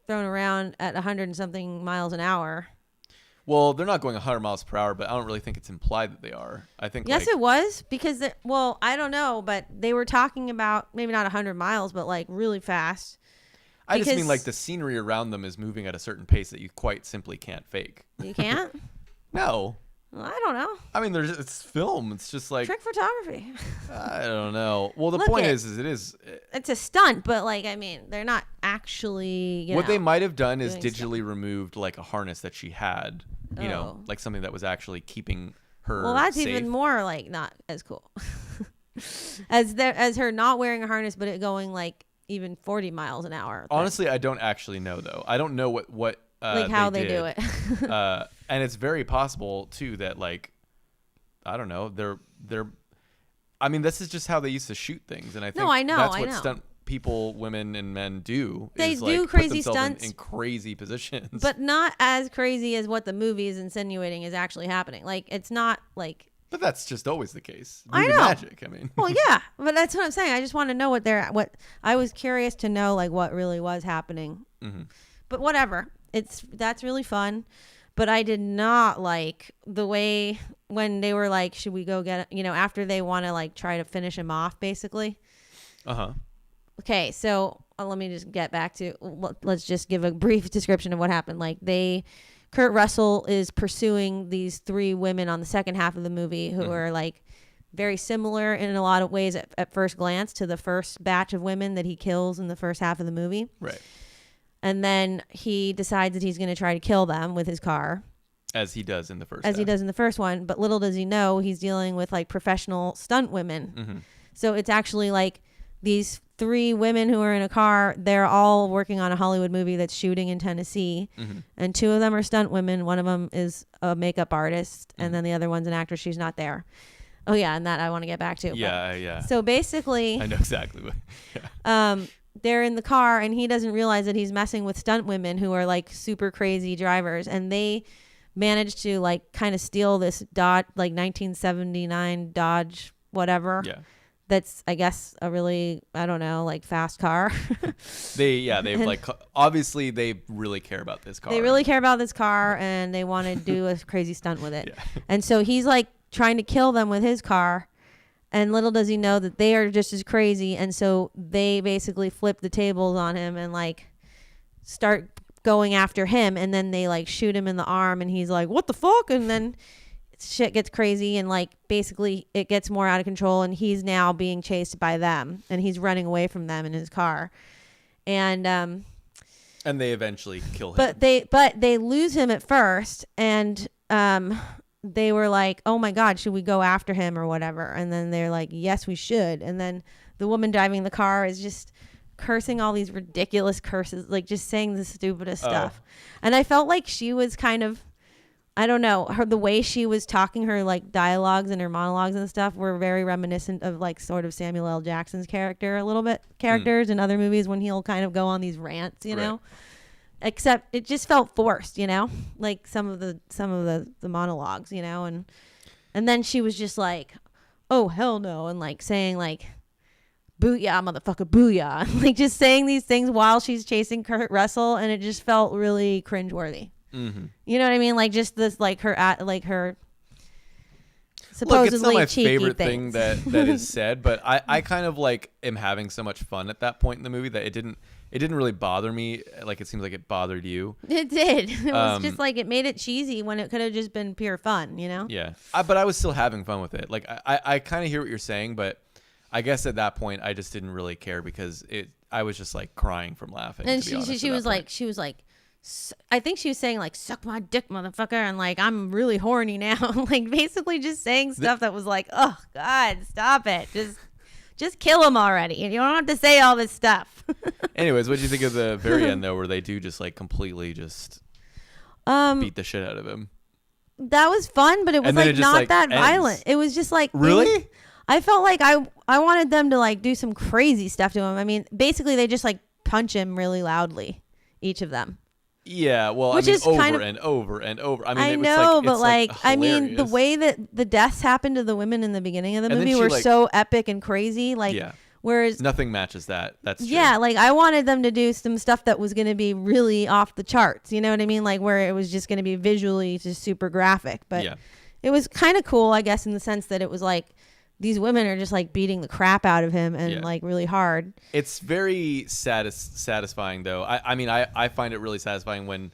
thrown around at 100 and something miles an hour. Well, they're not going 100 miles per hour, but I don't really think it's implied that they are. I think yes, it was because I don't know, but they were talking about maybe not 100 miles, but like really fast. I just mean like the scenery around them is moving at a certain pace that you quite simply can't fake. You can't? No. Well, I don't know. I mean, it's film. It's just like trick photography. I don't know. Well, the point is it's a stunt, but like I mean, they're not actually. What they might have done is digitally removed like a harness that she had. You know, like something that was actually keeping her. Well, that's safe. even more like not as cool as her not wearing a harness, but it going like even 40 miles an hour. Honestly, I don't actually know though. I don't know what like how they do it. And it's very possible too that like I don't know. They're. I mean, this is just how they used to shoot things, and I think that's what stunt people, women and men do. They is, do like, crazy put stunts in crazy positions, but not as crazy as what the movie is insinuating is actually happening. Like it's not like. But that's just always the case. I know. Magic. I mean. Well, yeah, but that's what I'm saying. I just want to know what I was curious to know, like what really was happening. Mm-hmm. But whatever, that's really fun. But I did not like the way when they were like, should we go get, after they want to like try to finish him off, basically. Okay, so let me just get back to, let's just give a brief description of what happened. Like Kurt Russell is pursuing these three women on the second half of the movie who are like very similar in a lot of ways at first glance to the first batch of women that he kills in the first half of the movie. Right. And then he decides that he's going to try to kill them with his car. As he does in the first he does in the first one. But little does he know, he's dealing with like professional stunt women. Mm-hmm. So it's actually like these three women who are in a car. They're all working on a Hollywood movie that's shooting in Tennessee. Mm-hmm. And two of them are stunt women. One of them is a makeup artist. And then the other one's an actress. She's not there. Oh, yeah. And that I want to get back to. Yeah, yeah. So basically. I know exactly what. Yeah. They're in the car and he doesn't realize that he's messing with stunt women who are like super crazy drivers, and they managed to like kind of steal this Dodge, like 1979 Dodge whatever. Yeah. That's I guess a really, I don't know, like fast car. They've like obviously they really care about this car. They really care about this car and they want to do a crazy stunt with it. Yeah. And so he's like trying to kill them with his car. And little does he know that they are just as crazy. And so they basically flip the tables on him and like start going after him. And then they like shoot him in the arm and he's like, what the fuck? And then shit gets crazy and like basically it gets more out of control and he's now being chased by them and he's running away from them in his car. And they eventually kill him. But they lose him at first and they were like, oh my God, should we go after him or whatever? And then they're like, yes, we should. And then the woman driving the car is just cursing all these ridiculous curses, like just saying the stupidest stuff. And I felt like she was kind of, I don't know, the way she was talking, her like dialogues and her monologues and stuff were very reminiscent of like sort of Samuel L. Jackson's character a little bit, characters in other movies when he'll kind of go on these rants, you know? Except it just felt forced, like some of the monologues, and then she was just like, oh hell no, and like saying like booyah motherfucker booyah, and like just saying these things while she's chasing Kurt Russell, and it just felt really cringeworthy. Mm-hmm. You know what I mean? Like just this like her supposedly Look, it's not my cheeky favorite things. thing that is said, but I kind of like am having so much fun at that point in the movie that it didn't really bother me. Like it seems like it bothered you. It did. It was just like it made it cheesy when it could have just been pure fun, Yeah, but I was still having fun with it. Like I kind of hear what you're saying, but I guess at that point I just didn't really care because I was just like crying from laughing. And she was like. I think she was saying like suck my dick motherfucker and like I'm really horny now. Like basically just saying stuff that was like, oh God, stop it, just kill him already. You don't have to say all this stuff. Anyways, what do you think of the very end though, where they do just like completely just beat the shit out of him? That was fun, but it was like not like that ends. Violent. It was just like really. I felt like I wanted them to like do some crazy stuff to him. I mean, basically they just like punch him really loudly. each of them. Yeah, well, which I mean, is over kind of, and over and over. I mean, I know, but like I mean, the way that the deaths happened to the women in the beginning of the movie were so epic and crazy. Like, yeah. Whereas nothing matches that. That's true. Yeah, like I wanted them to do some stuff that was going to be really off the charts. You know what I mean? Like where it was just going to be visually just super graphic. But it was kind of cool, I guess, in the sense that it was like these women are just like beating the crap out of him and like really hard. It's very satisfying though. I mean, I find it really satisfying when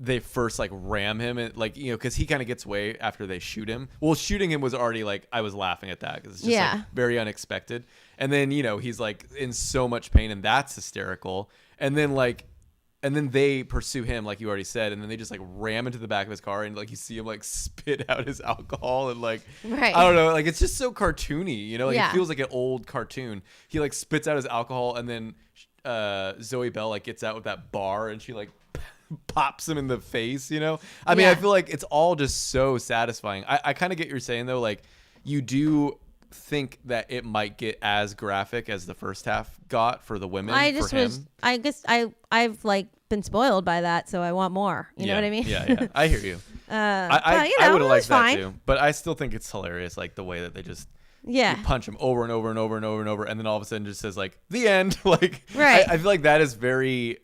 they first like ram him and like, you know, because he kind of gets away after they shoot him. Well, shooting him was already like, I was laughing at that because it's just like very unexpected. And then, you know, he's like in so much pain and that's hysterical. And then they pursue him, like you already said, and then they just like ram into the back of his car and like you see him like spit out his alcohol and like, I don't know, like it's just so cartoony, you know, like it feels like an old cartoon. He like spits out his alcohol and then Zoe Bell like gets out with that bar and she like pops him in the face, you know? I mean, I feel like it's all just so satisfying. I kind of get what you're saying though, like you do think that it might get as graphic as the first half got for the women. I guess I've like been spoiled by that, so I want more. You know what I mean? Yeah. I hear you. I would have liked that too, but I still think it's hilarious, like the way that they just punch him over and over and over and over and over, and then all of a sudden just says like the end. Like I feel like that is very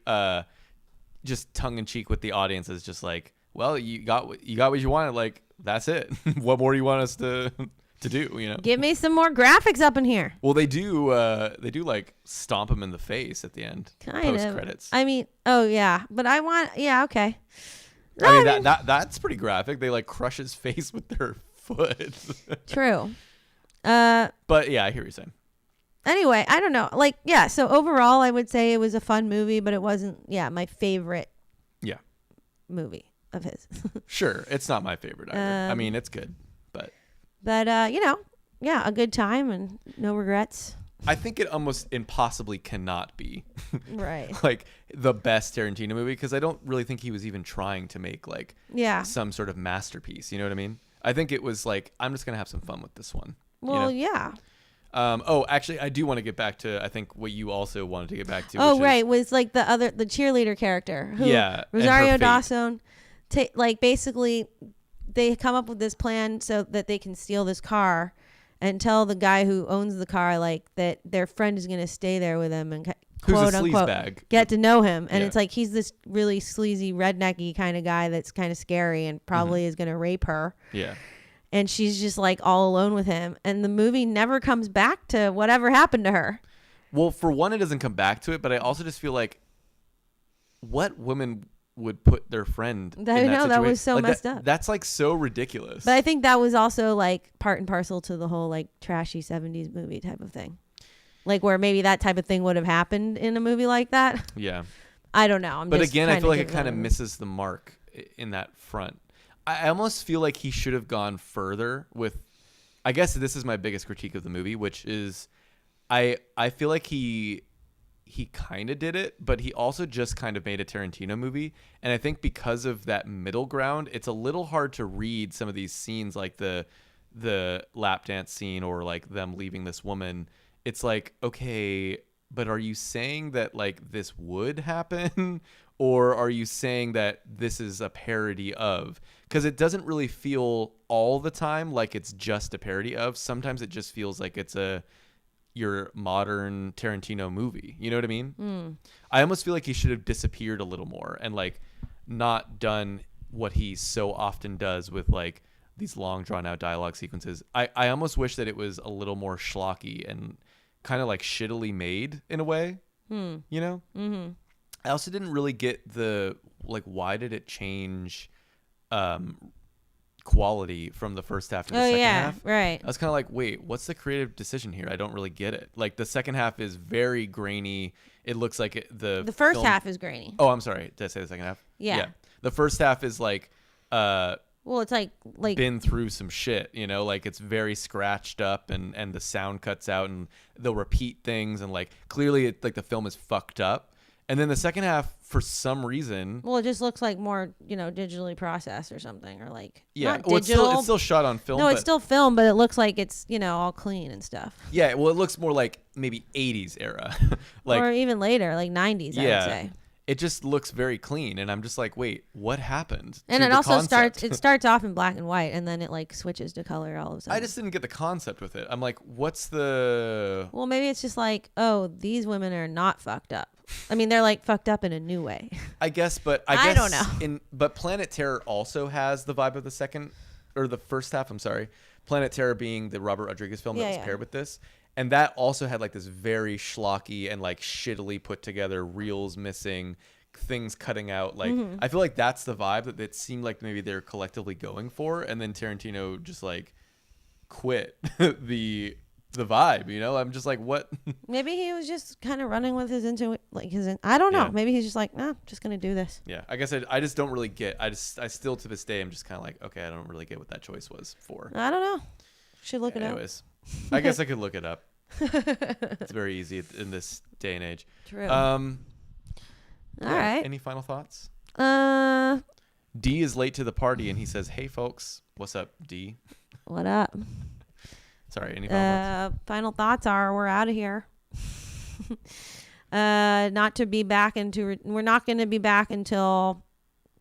just tongue in cheek with the audience. Is just like, well, you got what you wanted. Like that's it. What more do you want us to do, you know? Give me some more graphics up in here. Well, they do like stomp him in the face at the end. Post credits. I mean, but I want okay. I mean that's pretty graphic. They like crush his face with their foot. True. But yeah, I hear what you're saying. Anyway, I don't know. Like, so overall I would say it was a fun movie, but it wasn't my favorite movie of his. Sure. It's not my favorite either. I mean, it's good. But, a good time and no regrets. I think it almost impossibly cannot be right. like the best Tarantino movie because I don't really think he was even trying to make like some sort of masterpiece. You know what I mean? I think it was like, I'm just going to have some fun with this one. Well, you know? Actually, I do want to get back to, I think, what you also wanted to get back to. Oh, right. Was like the cheerleader character. Who, Rosario Dawson. Like basically... They come up with this plan so that they can steal this car and tell the guy who owns the car like that their friend is going to stay there with him and quote unquote get to know him. And it's like he's this really sleazy rednecky kind of guy that's kind of scary and probably is going to rape her. Yeah. And she's just like all alone with him. And the movie never comes back to whatever happened to her. Well, for one, it doesn't come back to it, but I also just feel like what women would put their friend in that situation. That was so like messed up. That's like so ridiculous. But I think that was also like part and parcel to the whole like trashy 70s movie type of thing. Like where maybe that type of thing would have happened in a movie like that. Yeah. I don't know. But again, I feel like it kind of misses the mark in that front. I almost feel like he should have gone further with, I guess this is my biggest critique of the movie, which is I feel like he kind of did it, but he also just kind of made a Tarantino movie. And I think because of that middle ground, it's a little hard to read some of these scenes, like the lap dance scene or like them leaving this woman. It's like, okay, but are you saying that like this would happen? Or are you saying that this is a parody of? Because it doesn't really feel all the time like it's just a parody of. Sometimes it just feels like it's your modern Tarantino movie. You know what I mean? I almost feel like he should have disappeared a little more and like not done what he so often does with like these long drawn out dialogue sequences. I almost wish that it was a little more schlocky and kind of like shittily made in a way, you know? Mm-hmm. I also didn't really get the, like, why did it change quality from the first half to the second half? Right. I was kind of like, wait, what's the creative decision here? I don't really get it. Like the second half is very grainy. It looks like the first half is grainy. Oh, I'm sorry. Did I say the second half? Yeah. The first half is like well, it's like been through some shit, you know, like it's very scratched up and the sound cuts out and they'll repeat things and like clearly it, like the film is fucked up. And then the second half, for some reason... Well, it just looks like more, you know, digitally processed or something. Or like, yeah, not digital. It's still shot on film. No, it's still film, but it looks like it's, you know, all clean and stuff. Yeah, well, it looks more like maybe 80s era. Like, or even later, like 90s, I would say. it just looks very clean, and I'm just like, wait, what happened? And it also starts off in black and white, and then it like switches to color all of a sudden. I just didn't get the concept with it. I'm like, what's the? Well, maybe it's just like, oh, these women are not fucked up. I mean, they're like fucked up in a new way. I guess, but I don't know. But Planet Terror also has the vibe of the first half. I'm sorry, Planet Terror being the Robert Rodriguez film that was paired with this. And that also had like this very schlocky and like shittily put together, reels missing, things cutting out. Like I feel like that's the vibe that it seemed like maybe they're collectively going for, and then Tarantino just like quit the vibe. You know, I'm just like, what? Maybe he was just kind of running with his I don't know. Yeah. Maybe he's just like, nah, I'm just gonna do this. Yeah, I guess I just don't really get. I still to this day I'm just kind of like, okay, I don't really get what that choice was for. I don't know. Should look it up. Anyways. I guess I could look it up. It's very easy in this day and age. True. All right. Any final thoughts? D is late to the party, and he says, "Hey, folks, what's up, D? What up?" Sorry. Any final thoughts? Final thoughts are we're out of here. Not to be back we're not going to be back until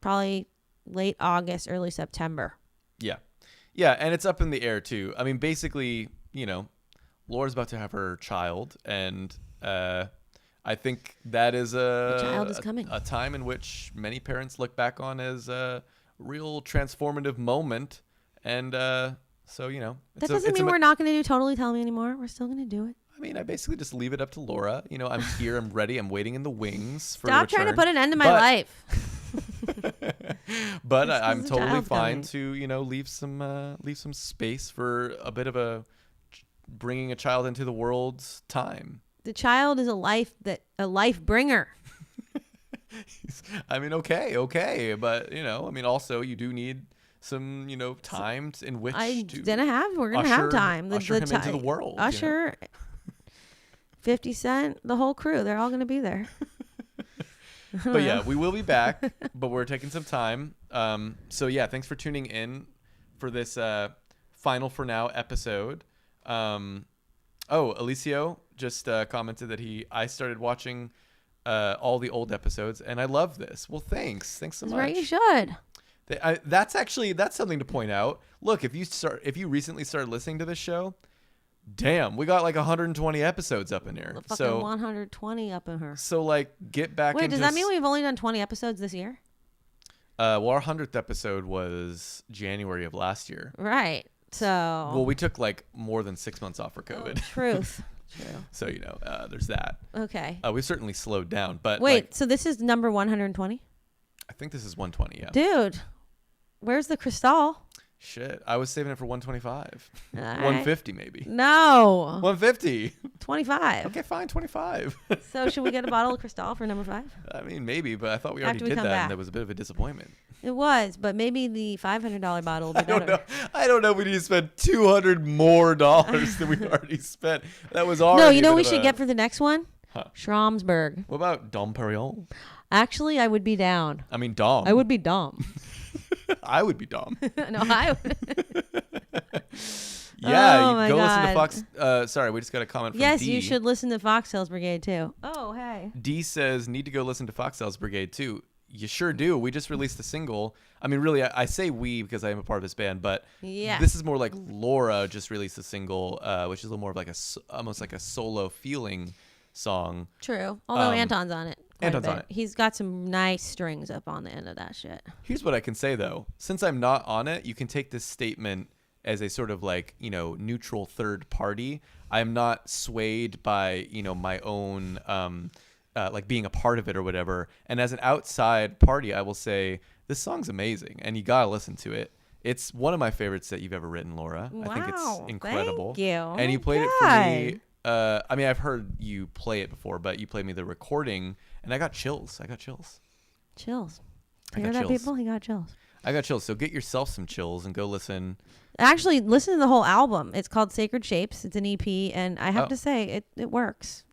probably late August, early September. Yeah. Yeah, and it's up in the air too. I mean, basically, you know, Laura's about to have her child, and I think that is the child is coming. A time in which many parents look back on as a real transformative moment. And so, you know. That doesn't mean we're not going to do Totally Tell Me anymore. We're still going to do it. I mean, I basically just leave it up to Laura. You know, I'm here, I'm ready, I'm waiting in the wings for Stop trying to put an end to my life. But I'm totally fine to, you know, leave some space for a bit of bringing a child into the world's time. The child is a life bringer. I mean, okay, but you know, I mean, also you do need some, you know, time in which we're gonna have time. Usher him into the world. Usher, 50 Cent, the whole crew, they're all gonna be there. But yeah, we will be back, but we're taking some time. So yeah, thanks for tuning in for this final for now episode. Alicio just commented that I started watching all the old episodes, and I love this. Well, thanks so much. Right, you should. That's something to point out. Look, if you recently started listening to this show, damn, we got like 120 episodes up in here. So 120 up in her. So like, get back. Wait, does that mean we've only done 20 episodes this year? Well, our 100th episode was January of last year. Right. So. Well, we took like more than 6 months off for COVID. Truth. True. So you know, there's that. Okay. We've certainly slowed down, but wait. So this is number 120? I think this is 120. Yeah. Dude, where's the crystal? Shit, I was saving it for 125. All 150 right. maybe. No. 150. 25. Okay, fine, 25. So should we get a bottle of Cristal for number 5? I mean, maybe, but I thought we already did that, and that was a bit of a disappointment. It was, but maybe the $500 bottle will be better. I don't know if we need to spend $200 more than we already spent. That was already. No, you know what we should get for the next one? Huh. Schramsberg. What about Dom Perignon? Actually, I would be down. I mean, Dom. I would be Dom. I would be Dom. No, I would. Yeah, go listen to Fox. Sorry, we just got a comment from yes, D. You should listen to Foxtails Brigade too. Oh, hey. D says, need to go listen to Foxtails Brigade too. You sure do. We just released a single. I mean, really, I say we because I am a part of this band, but this is more like Laura just released a single, which is a little more of like almost like a solo feeling song. True. Although Anton's on it. Anton's on it. He's got some nice strings up on the end of that shit. Here's what I can say though. Since I'm not on it, you can take this statement as a sort of like, you know, neutral third party. I'm not swayed by, you know, my own like being a part of it or whatever. And as an outside party, I will say this song's amazing and you gotta listen to it. It's one of my favorites that you've ever written, Laura. Wow, I think it's incredible. Thank you. And you played it for me. I mean, I've heard you play it before, but you played me the recording and I got chills. Chills. Hear that, people? He got chills. I got chills. So get yourself some chills and go listen. Actually, listen to the whole album. It's called Sacred Shapes. It's an EP, and I have to say, it works.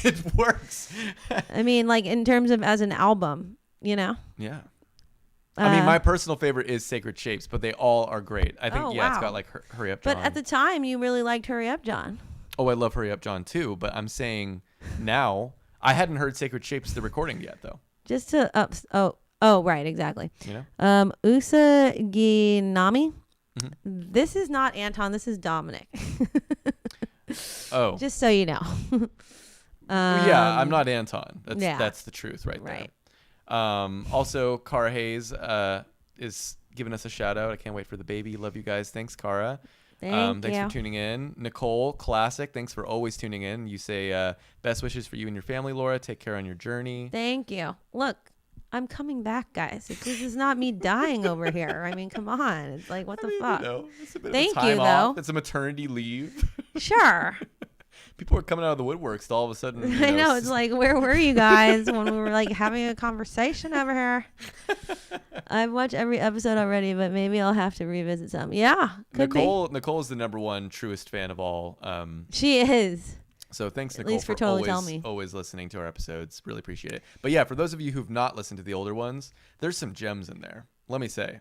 It works. I mean, like in terms of as an album, you know? Yeah. I mean, my personal favorite is Sacred Shapes, but they all are great. I think, it's got like Hurry Up John. But at the time, you really liked Hurry Up John. Oh, I love Hurry Up John too, but I'm saying now, I hadn't heard Sacred Shapes, the recording yet, though. Just to right, exactly. You know? Usaginami. Mm-hmm. This is not Anton. This is Dominic. Oh. Just so you know. Yeah, I'm not Anton. That's the truth right there. Right. Also, Cara Hayes is giving us a shout out. I can't wait for the baby. Love you guys. Thanks, Cara. Thanks for tuning in. Nicole, classic. Thanks for always tuning in. You say best wishes for you and your family, Laura. Take care on your journey. Thank you. Look, I'm coming back, guys. This is not me dying over here. I mean, come on. It's like, what the fuck? It's a bit Thank of a time you, off. though. It's a maternity leave. Sure. People are coming out of the woodworks all of a sudden. I know. It's like, where were you guys when we were like having a conversation over here? I've watched every episode already, but maybe I'll have to revisit some. Yeah. Nicole is the number one truest fan of all. She is. So thanks, Nicole, at least for totally always listening to our episodes. Really appreciate it. But yeah, for those of you who've not listened to the older ones, there's some gems in there. Let me say.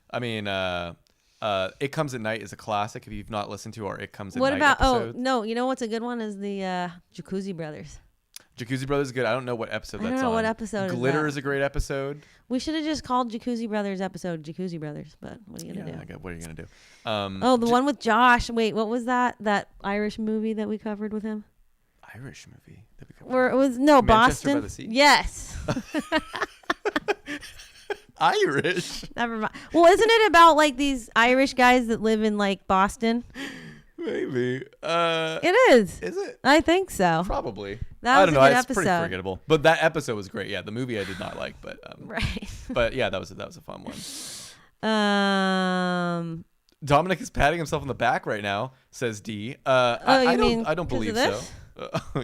I mean, It Comes at Night is a classic. If you've not listened to our It Comes at Night episodes. Oh, no. You know what's a good one is the Jacuzzi Brothers. Jacuzzi Brothers is good. I don't know what episode that's on. I don't know what episode Glitter is a great episode. We should have just called Jacuzzi Brothers episode Jacuzzi Brothers, but what are you going to do? What are you going to do? The one with Josh. Wait, what was that? That Irish movie that we covered with him? Irish movie that we covered? Where it was, Manchester Boston? by the Sea? Yes. Irish? Never mind. Well, isn't it about like these Irish guys that live in like Boston? Maybe. It is. Is it? I think so. Probably. That was a good episode. It's pretty forgettable. But that episode was great. Yeah, the movie I did not like, but right. But yeah, that was a fun one. Dominic is patting himself on the back right now, says D. I don't believe so.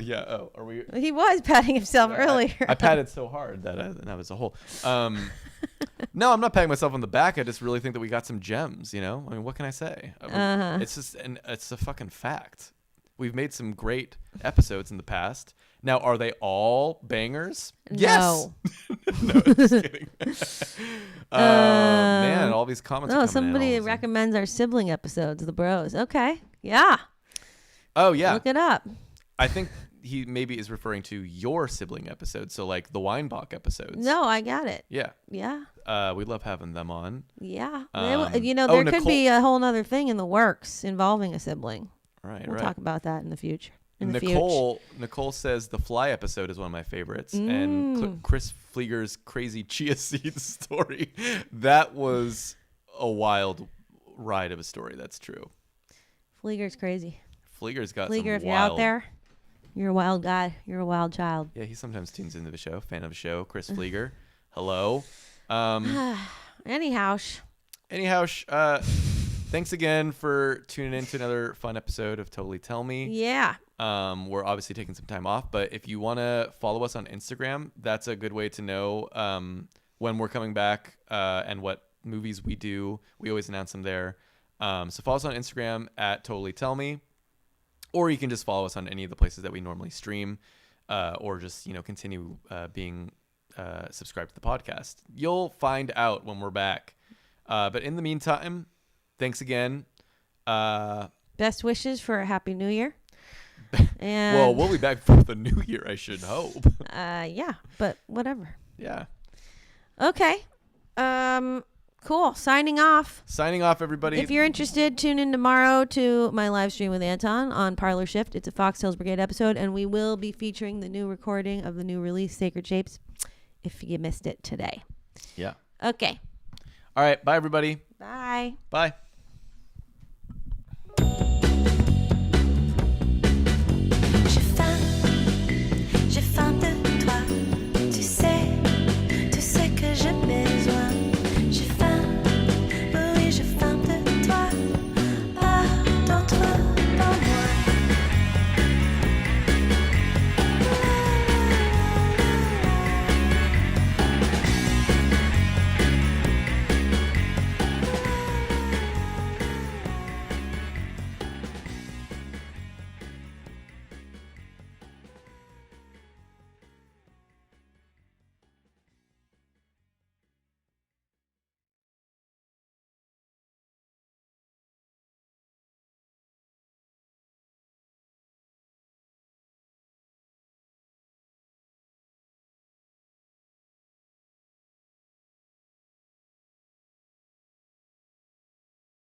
Yeah. Oh, are we? He was patting himself earlier. I patted so hard that was a hole. No, I'm not patting myself on the back. I just really think that we got some gems. You know, I mean, what can I say? It's just, and it's a fucking fact. We've made some great episodes in the past. Now, are they all bangers? Yes. No, just kidding. Man, all these comments. Oh, somebody recommends our sibling episodes, the Bros. Okay, yeah. Oh yeah. Look it up. I think he maybe is referring to your sibling episodes, so like the Weinbach episodes. No, I got it. Yeah. Yeah. We love having them on. Yeah. There could be a whole other thing in the works involving a sibling. Right. We'll talk about that in the future. Nicole says the Fly episode is one of my favorites, and Chris Flieger's crazy chia seed story. That was a wild ride of a story. That's true. Flieger's crazy. Flieger's got Flieger, some if you're out there, you're a wild guy. You're a wild child. Yeah, he sometimes tunes into the show. Fan of the show, Chris Flieger. Hello. Anyhow. Thanks again for tuning in to another fun episode of Totally Tell Me. Yeah. We're obviously taking some time off, but if you want to follow us on Instagram, that's a good way to know when we're coming back and what movies we do. We always announce them there. So follow us on Instagram at Totally Tell Me. Or you can just follow us on any of the places that we normally stream, or just continue being subscribed to the podcast. You'll find out when we're back. But in the meantime, thanks again. Best wishes for a happy New Year. And well, we'll be back for the New Year, I should hope. Yeah, but whatever. Yeah. Okay. Cool. Signing off, everybody. If you're interested, tune in tomorrow to my live stream with Anton on Parlor Shift. It's a Fox Hills Brigade episode, and we will be featuring the new recording of the new release, Sacred Shapes, if you missed it today. Yeah. Okay. All right. Bye, everybody. Bye. Bye.